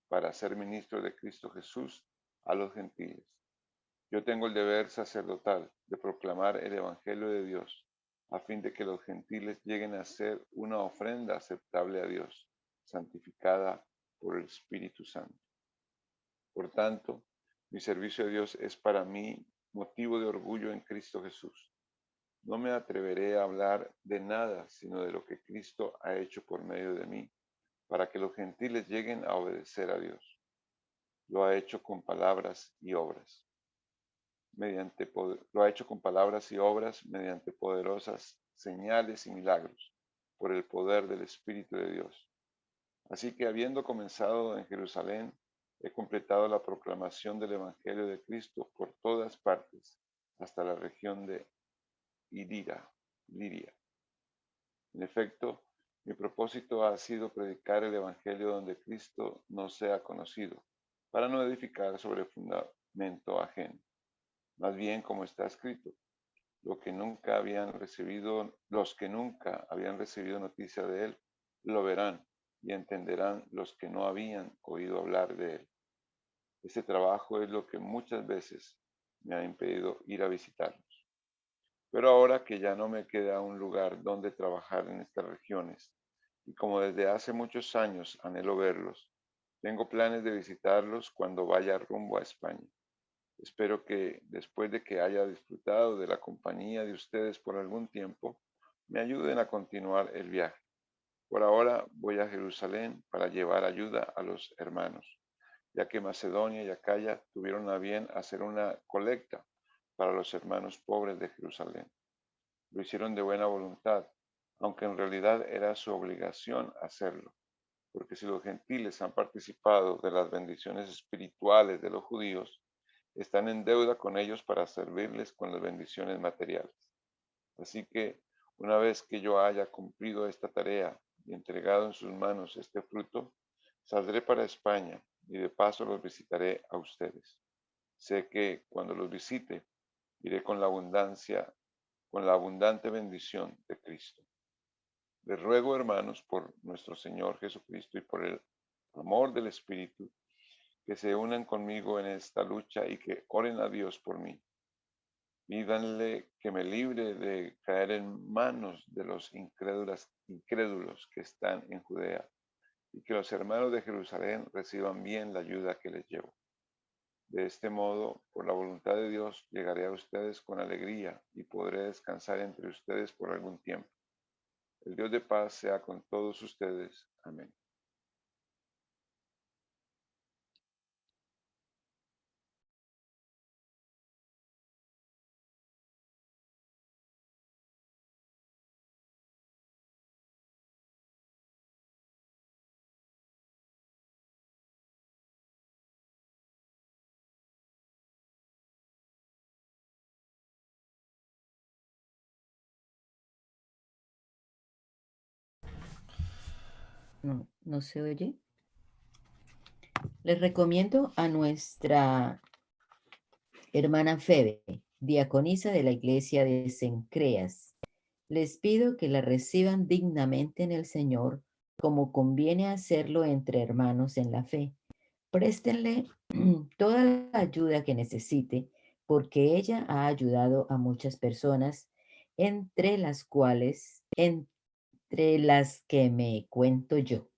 para ser ministro de Cristo Jesús a los gentiles. Yo tengo el deber sacerdotal de proclamar el Evangelio de Dios, a fin de que los gentiles lleguen a ser una ofrenda aceptable a Dios, santificada por el Espíritu Santo. Por tanto, mi servicio a Dios es para mí motivo de orgullo en Cristo Jesús. No me atreveré a hablar de nada sino de lo que Cristo ha hecho por medio de mí, para que los gentiles lleguen a obedecer a Dios. Lo ha hecho con palabras y obras. Lo ha hecho con palabras y obras mediante poderosas señales y milagros, por el poder del Espíritu de Dios. Así que habiendo comenzado en Jerusalén, he completado la proclamación del Evangelio de Cristo por todas partes, hasta la región de Liria. En efecto, mi propósito ha sido predicar el Evangelio donde Cristo no sea conocido, para no edificar sobre fundamento ajeno. Más bien, como está escrito, los que nunca habían recibido noticia de él, lo verán y entenderán los que no habían oído hablar de él. Este trabajo es lo que muchas veces me ha impedido ir a visitarlos. Pero ahora que ya no me queda un lugar donde trabajar en estas regiones, y como desde hace muchos años anhelo verlos, tengo planes de visitarlos cuando vaya rumbo a España. Espero que después de que haya disfrutado de la compañía de ustedes por algún tiempo, me ayuden a continuar el viaje. Por ahora voy a Jerusalén para llevar ayuda a los hermanos, ya que Macedonia y Acaya tuvieron a bien hacer una colecta para los hermanos pobres de Jerusalén. Lo hicieron de buena voluntad, aunque en realidad era su obligación hacerlo, porque si los gentiles han participado de las bendiciones espirituales de los judíos, están en deuda con ellos para servirles con las bendiciones materiales. Así que, una vez que yo haya cumplido esta tarea y entregado en sus manos este fruto, saldré para España y de paso los visitaré a ustedes. Sé que cuando los visite, iré con la abundante bendición de Cristo. Les ruego, hermanos, por nuestro Señor Jesucristo y por el amor del Espíritu, que se unan conmigo en esta lucha y que oren a Dios por mí. Pídanle que me libre de caer en manos de los incrédulos que están en Judea y que los hermanos de Jerusalén reciban bien la ayuda que les llevo. De este modo, por la voluntad de Dios, llegaré a ustedes con alegría y podré descansar entre ustedes por algún tiempo. El Dios de paz sea con todos ustedes. Amén. No se oye. Les recomiendo a nuestra hermana Febe, diaconisa de la iglesia de Cencreas. Les pido que la reciban dignamente en el Señor, como conviene hacerlo entre hermanos en la fe. Préstenle toda la ayuda que necesite, porque ella ha ayudado a muchas personas, entre las que me cuento yo.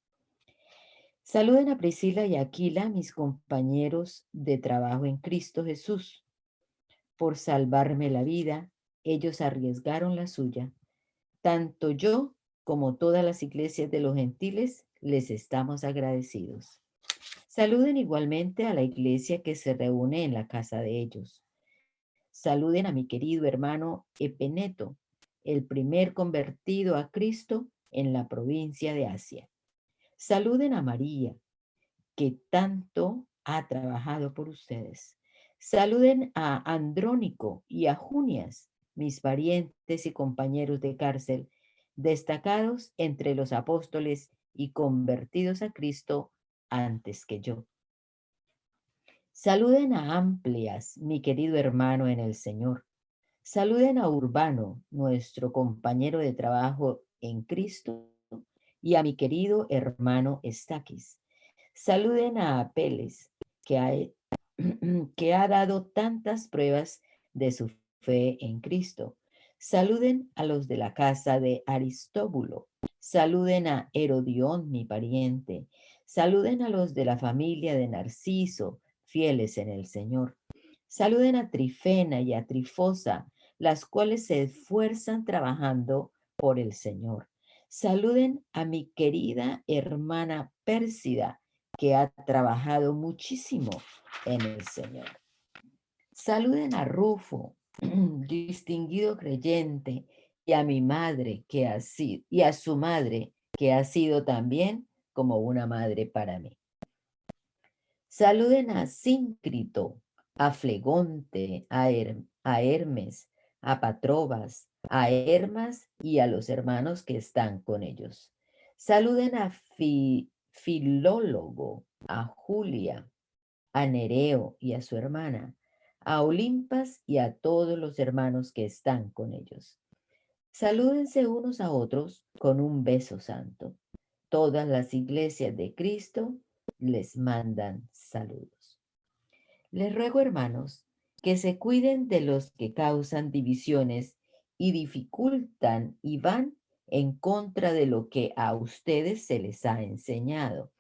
Saluden a Priscila y Aquila, mis compañeros de trabajo en Cristo Jesús. Por salvarme la vida, ellos arriesgaron la suya. Tanto yo como todas las iglesias de los gentiles les estamos agradecidos. Saluden igualmente a la iglesia que se reúne en la casa de ellos. Saluden a mi querido hermano Epeneto, el primer convertido a Cristo en la provincia de Asia. Saluden a María, que tanto ha trabajado por ustedes. Saluden a Andrónico y a Junias, mis parientes y compañeros de cárcel, destacados entre los apóstoles y convertidos a Cristo antes que yo. Saluden a Amplias, mi querido hermano en el Señor. Saluden a Urbano, nuestro compañero de trabajo en Cristo, y a mi querido hermano Estaquis. Saluden a Apeles, que ha dado tantas pruebas de su fe en Cristo. Saluden a los de la casa de Aristóbulo. Saluden a Herodión, mi pariente. Saluden a los de la familia de Narciso, fieles en el Señor. Saluden a Trifena y a Trifosa, las cuales se esfuerzan trabajando por el Señor. Saluden a mi querida hermana Pérsida, que ha trabajado muchísimo en el Señor. Saluden a Rufo, distinguido creyente, y a mi madre que ha sido, y a su madre que ha sido también como una madre para mí. Saluden a Síncrito, a Flegonte, a Hermes, a Patrobas, a Hermas y a los hermanos que están con ellos. Saluden a Filólogo, a Julia, a Nereo y a su hermana, a Olimpas y a todos los hermanos que están con ellos. Salúdense unos a otros con un beso santo. Todas las iglesias de Cristo les mandan saludos. Les ruego, hermanos, que se cuiden de los que causan divisiones y dificultan y van en contra de lo que a ustedes se les ha enseñado.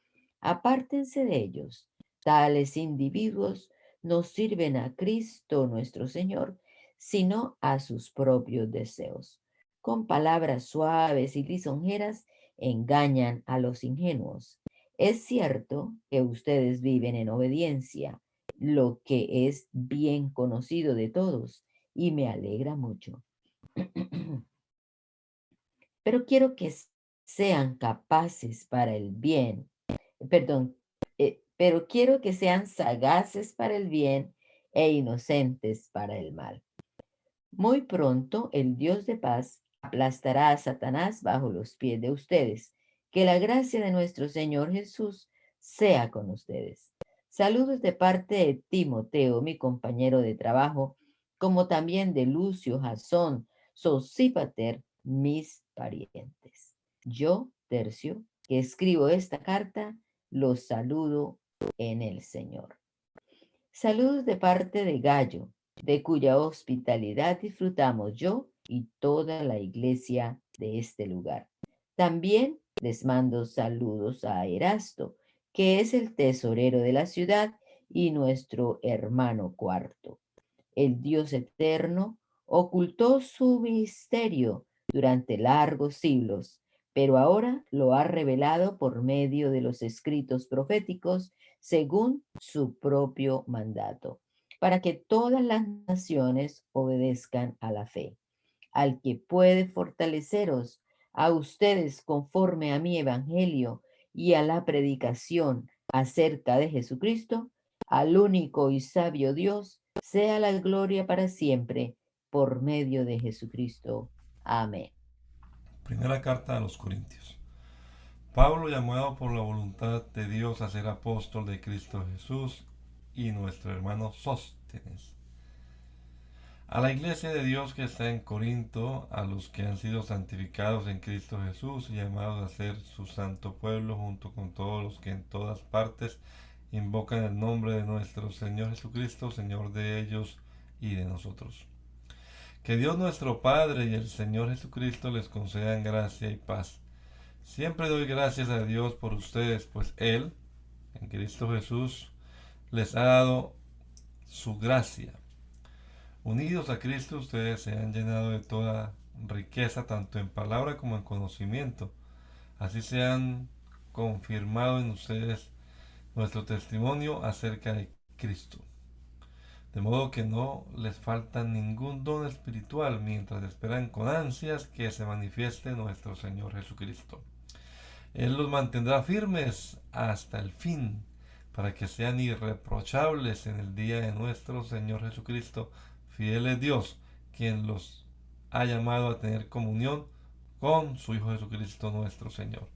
Apártense de ellos. Tales individuos no sirven a Cristo nuestro Señor, sino a sus propios deseos. Con palabras suaves y lisonjeras engañan a los ingenuos. Es cierto que ustedes viven en obediencia, lo que es bien conocido de todos, y me alegra mucho. Pero quiero que sean capaces para el bien, pero quiero que sean sagaces para el bien e inocentes para el mal. Muy pronto el Dios de paz aplastará a Satanás bajo los pies de ustedes. Que la gracia de nuestro Señor Jesús sea con ustedes. Saludos de parte de Timoteo, mi compañero de trabajo, como también de Lucio, Jasón, Sosípater, mis parientes. Yo, Tercio, que escribo esta carta, los saludo en el Señor. Saludos de parte de Gallo, de cuya hospitalidad disfrutamos yo y toda la iglesia de este lugar. También les mando saludos a Erasto, que es el tesorero de la ciudad y nuestro hermano cuarto. El Dios eterno ocultó su misterio durante largos siglos, pero ahora lo ha revelado por medio de los escritos proféticos según su propio mandato, para que todas las naciones obedezcan a la fe. Al que puede fortaleceros a ustedes conforme a mi evangelio y a la predicación acerca de Jesucristo, al único y sabio Dios, sea la gloria para siempre, por medio de Jesucristo. Amén. Primera carta a los Corintios. Pablo, llamado por la voluntad de Dios a ser apóstol de Cristo Jesús, y nuestro hermano Sóstenes. A la iglesia de Dios que está en Corinto, a los que han sido santificados en Cristo Jesús y llamados a ser su santo pueblo, junto con todos los que en todas partes invocan el nombre de nuestro Señor Jesucristo, Señor de ellos y de nosotros. Que Dios nuestro Padre y el Señor Jesucristo les concedan gracia y paz. Siempre doy gracias a Dios por ustedes, pues Él, en Cristo Jesús, les ha dado su gracia. Unidos a Cristo, ustedes se han llenado de toda riqueza, tanto en palabra como en conocimiento. Así sean confirmado en ustedes nuestro testimonio acerca de Cristo. De modo que no les falta ningún don espiritual mientras esperan con ansias que se manifieste nuestro Señor Jesucristo. Él los mantendrá firmes hasta el fin, para que sean irreprochables en el día de nuestro Señor Jesucristo. Fiel es Dios, quien los ha llamado a tener comunión con su Hijo Jesucristo nuestro Señor.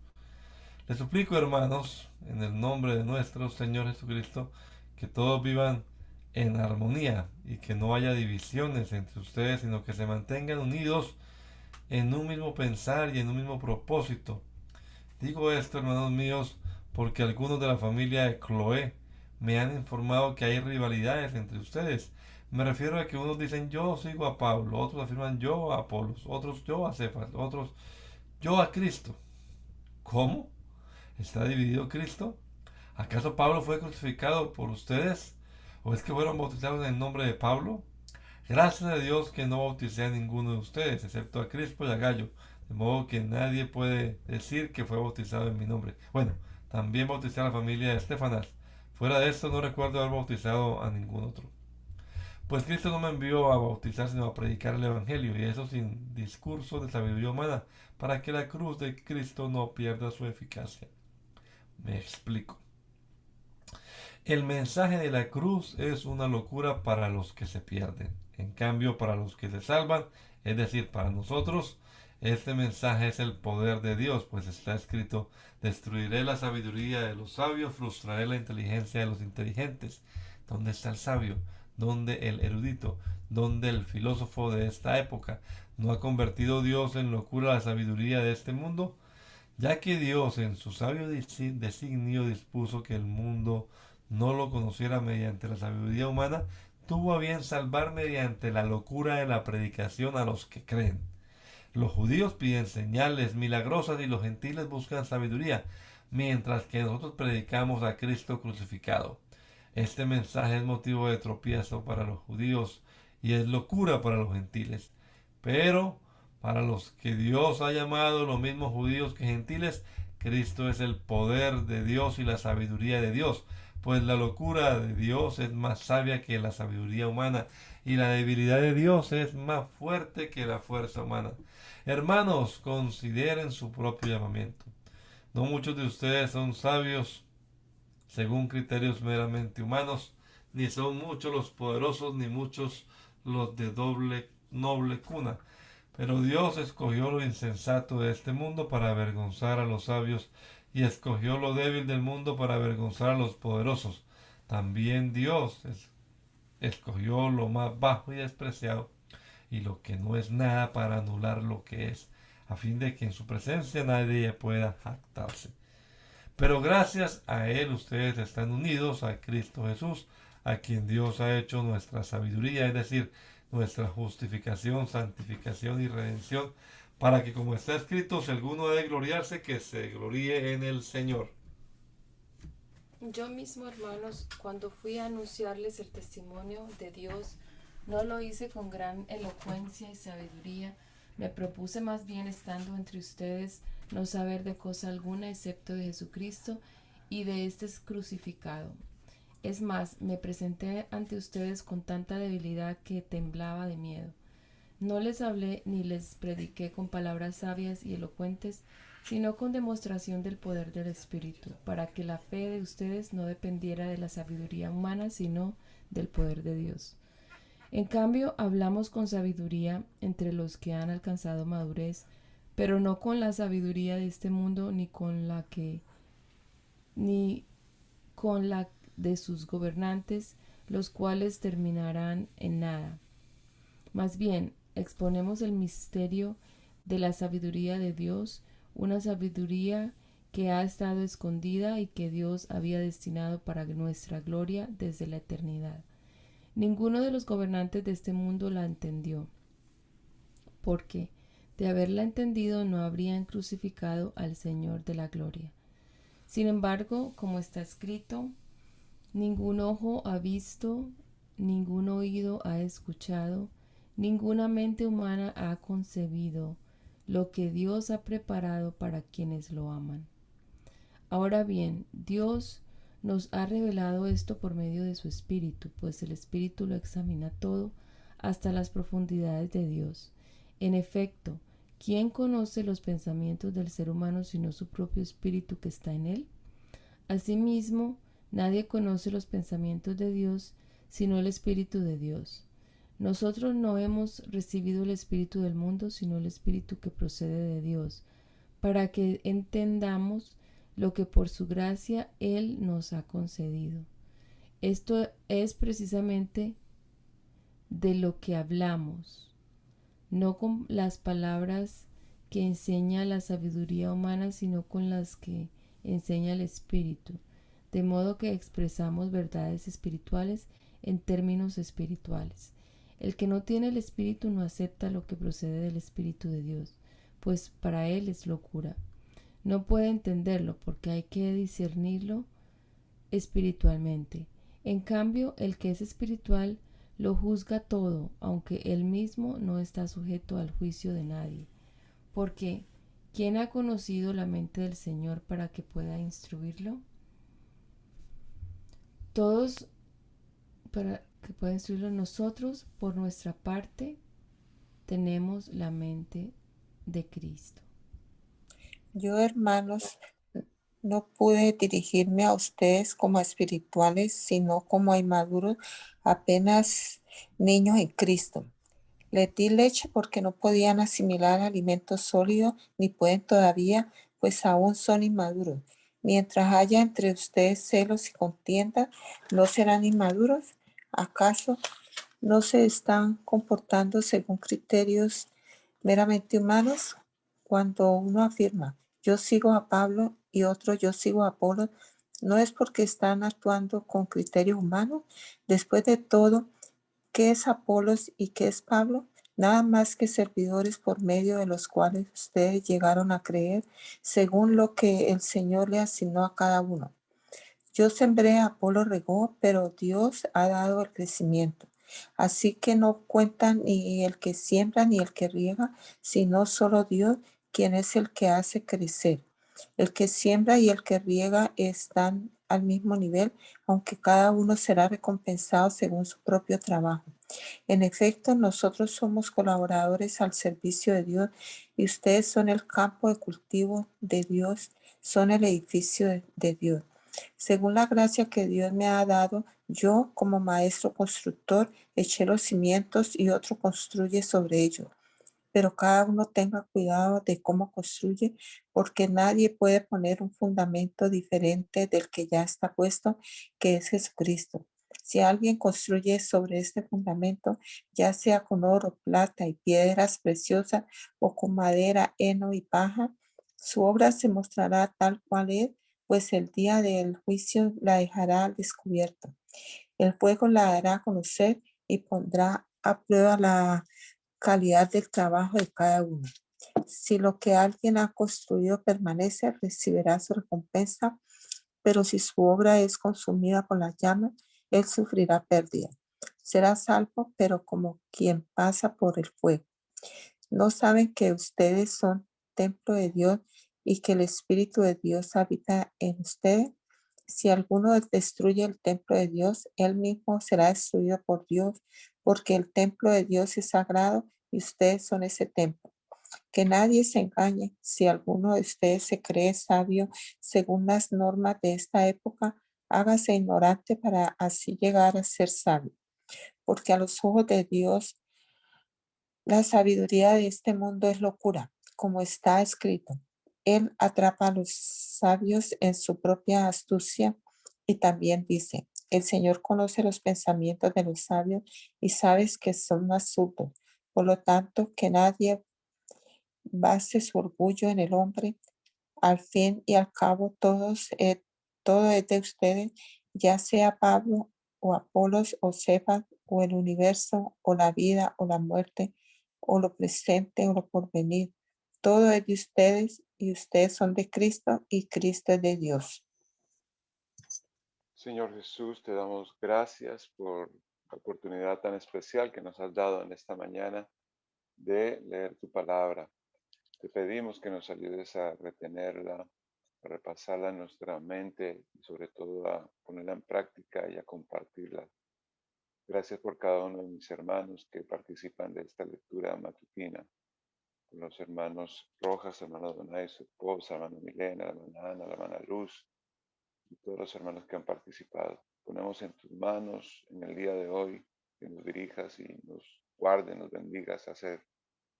Les suplico, hermanos, en el nombre de nuestro Señor Jesucristo, que todos vivan en armonía y que no haya divisiones entre ustedes, sino que se mantengan unidos en un mismo pensar y en un mismo propósito. Digo esto, hermanos míos, porque algunos de la familia de Cloé me han informado que hay rivalidades entre ustedes. Me refiero a que unos dicen yo sigo a Pablo, otros afirman yo a Apolos, otros yo a Cefas, otros yo a Cristo. ¿Cómo? ¿Está dividido Cristo? ¿Acaso Pablo fue crucificado por ustedes? ¿O es que fueron bautizados en el nombre de Pablo? Gracias a Dios que no bauticé a ninguno de ustedes, excepto a Crispo y a Gallo, de modo que nadie puede decir que fue bautizado en mi nombre. Bueno, también bauticé a la familia de Estefanas. Fuera de esto no recuerdo haber bautizado a ningún otro. Pues Cristo no me envió a bautizar, sino a predicar el Evangelio, y eso sin discurso de sabiduría humana, para que la cruz de Cristo no pierda su eficacia. Me explico. El mensaje de la cruz es una locura para los que se pierden. En cambio, para los que se salvan, es decir, para nosotros, este mensaje es el poder de Dios, pues está escrito: destruiré la sabiduría de los sabios, frustraré la inteligencia de los inteligentes. ¿Dónde está el sabio? ¿Dónde el erudito? ¿Dónde el filósofo de esta época? ¿No ha convertido Dios en locura la sabiduría de este mundo? Ya que Dios en su sabio designio dispuso que el mundo no lo conociera mediante la sabiduría humana, tuvo a bien salvar mediante la locura de la predicación a los que creen. Los judíos piden señales milagrosas y los gentiles buscan sabiduría, mientras que nosotros predicamos a Cristo crucificado. Este mensaje es motivo de tropiezo para los judíos y es locura para los gentiles. Pero para los que Dios ha llamado, los mismos judíos que gentiles, Cristo es el poder de Dios y la sabiduría de Dios, pues la locura de Dios es más sabia que la sabiduría humana, y la debilidad de Dios es más fuerte que la fuerza humana. Hermanos, consideren su propio llamamiento. No muchos de ustedes son sabios según criterios meramente humanos, ni son muchos los poderosos, ni muchos los de noble cuna. Pero Dios escogió lo insensato de este mundo para avergonzar a los sabios, y escogió lo débil del mundo para avergonzar a los poderosos. También Dios escogió lo más bajo y despreciado, y lo que no es nada, para anular lo que es, a fin de que en su presencia nadie pueda jactarse. Pero gracias a Él ustedes están unidos a Cristo Jesús, a quien Dios ha hecho nuestra sabiduría, es decir, nuestra justificación, santificación y redención, para que, como está escrito, si alguno ha de gloriarse, que se gloríe en el Señor. Yo mismo, hermanos, cuando fui a anunciarles el testimonio de Dios, no lo hice con gran elocuencia y sabiduría. Me propuse más bien, estando entre ustedes, no saber de cosa alguna excepto de Jesucristo y de este crucificado. Es más, me presenté ante ustedes con tanta debilidad que temblaba de miedo. No les hablé ni les prediqué con palabras sabias y elocuentes, sino con demostración del poder del Espíritu, para que la fe de ustedes no dependiera de la sabiduría humana, sino del poder de Dios. En cambio, hablamos con sabiduría entre los que han alcanzado madurez, pero no con la sabiduría de este mundo, ni con la de sus gobernantes, los cuales terminarán en nada. Más bien, exponemos el misterio de la sabiduría de Dios, una sabiduría que ha estado escondida y que Dios había destinado para nuestra gloria desde la eternidad. Ninguno de los gobernantes de este mundo la entendió, porque de haberla entendido no habrían crucificado al Señor de la gloria. Sin embargo, como está escrito, ningún ojo ha visto, ningún oído ha escuchado, ninguna mente humana ha concebido lo que Dios ha preparado para quienes lo aman. Ahora bien, Dios nos ha revelado esto por medio de su Espíritu, pues el Espíritu lo examina todo hasta las profundidades de Dios. En efecto, ¿quién conoce los pensamientos del ser humano sino su propio Espíritu que está en él? Asimismo, nadie conoce los pensamientos de Dios sino el Espíritu de Dios. Nosotros no hemos recibido el Espíritu del mundo, sino el Espíritu que procede de Dios, para que entendamos lo que por su gracia Él nos ha concedido. Esto es precisamente de lo que hablamos, no con las palabras que enseña la sabiduría humana, sino con las que enseña el Espíritu, de modo que expresamos verdades espirituales en términos espirituales. El que no tiene el Espíritu no acepta lo que procede del Espíritu de Dios, pues para él es locura. No puede entenderlo porque hay que discernirlo espiritualmente. En cambio, el que es espiritual lo juzga todo, aunque él mismo no está sujeto al juicio de nadie. Porque, ¿quién ha conocido la mente del Señor para que pueda instruirlo? Todos para que pueda instruirlo. Nosotros, por nuestra parte, tenemos la mente de Cristo. Yo, hermanos, no pude dirigirme a ustedes como a espirituales, sino como a inmaduros, apenas niños en Cristo. Les di leche porque no podían asimilar alimento sólido, ni pueden todavía, pues aún son inmaduros. Mientras haya entre ustedes celos y contienda, ¿no serán inmaduros? ¿Acaso no se están comportando según criterios meramente humanos? Cuando uno afirma, yo sigo a Pablo y otro, yo sigo a Apolo, no es porque están actuando con criterios humanos. Después de todo, ¿qué es Apolos y qué es Pablo? Nada más que servidores por medio de los cuales ustedes llegaron a creer, según lo que el Señor le asignó a cada uno. Yo sembré, Apolo regó, pero Dios ha dado el crecimiento. Así que no cuentan ni el que siembra ni el que riega, sino solo Dios, quien es el que hace crecer. El que siembra y el que riega están al mismo nivel, aunque cada uno será recompensado según su propio trabajo. En efecto, nosotros somos colaboradores al servicio de Dios y ustedes son el campo de cultivo de Dios, son el edificio de Dios. Según la gracia que Dios me ha dado, yo como maestro constructor eché los cimientos y otro construye sobre ellos. Pero cada uno tenga cuidado de cómo construye, porque nadie puede poner un fundamento diferente del que ya está puesto, que es Jesucristo. Si alguien construye sobre este fundamento, ya sea con oro, plata y piedras preciosas o con madera, heno y paja, su obra se mostrará tal cual es, pues el día del juicio la dejará al descubierto. El fuego la hará conocer y pondrá a prueba la calidad del trabajo de cada uno. Si lo que alguien ha construido permanece, recibirá su recompensa, pero si su obra es consumida con las llamas, él sufrirá pérdida. Será salvo, pero como quien pasa por el fuego. ¿No saben que ustedes son templo de Dios y que el Espíritu de Dios habita en ustedes? Si alguno destruye el templo de Dios, él mismo será destruido por Dios, porque el templo de Dios es sagrado y ustedes son ese templo. Que nadie se engañe. Si alguno de ustedes se cree sabio según las normas de esta época, hágase ignorante para así llegar a ser sabio. Porque a los ojos de Dios, la sabiduría de este mundo es locura, como está escrito. Él atrapa a los sabios en su propia astucia y también dice, el Señor conoce los pensamientos de los sabios y sabes que son astutos. Por lo tanto, que nadie base su orgullo en el hombre. Al fin y al cabo, todo es de ustedes, ya sea Pablo o Apolos o Cefas o el universo o la vida o la muerte o lo presente o lo porvenir. Todo es de ustedes y ustedes son de Cristo y Cristo es de Dios. Señor Jesús, te damos gracias por la oportunidad tan especial que nos has dado en esta mañana de leer tu palabra. Te pedimos que nos ayudes a retenerla, a repasarla en nuestra mente y sobre todo a ponerla en práctica y a compartirla. Gracias por cada uno de mis hermanos que participan de esta lectura matutina. Por los hermanos Rojas, hermano Donay, su esposa, hermana Milena, la hermana Ana, la hermana Luz y todos los hermanos que han participado. Ponemos en tus manos en el día de hoy que nos dirijas y nos guardes, nos bendigas a hacer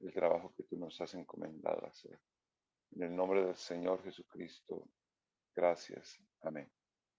el trabajo que tú nos has encomendado a hacer. En el nombre del Señor Jesucristo, gracias. Amén.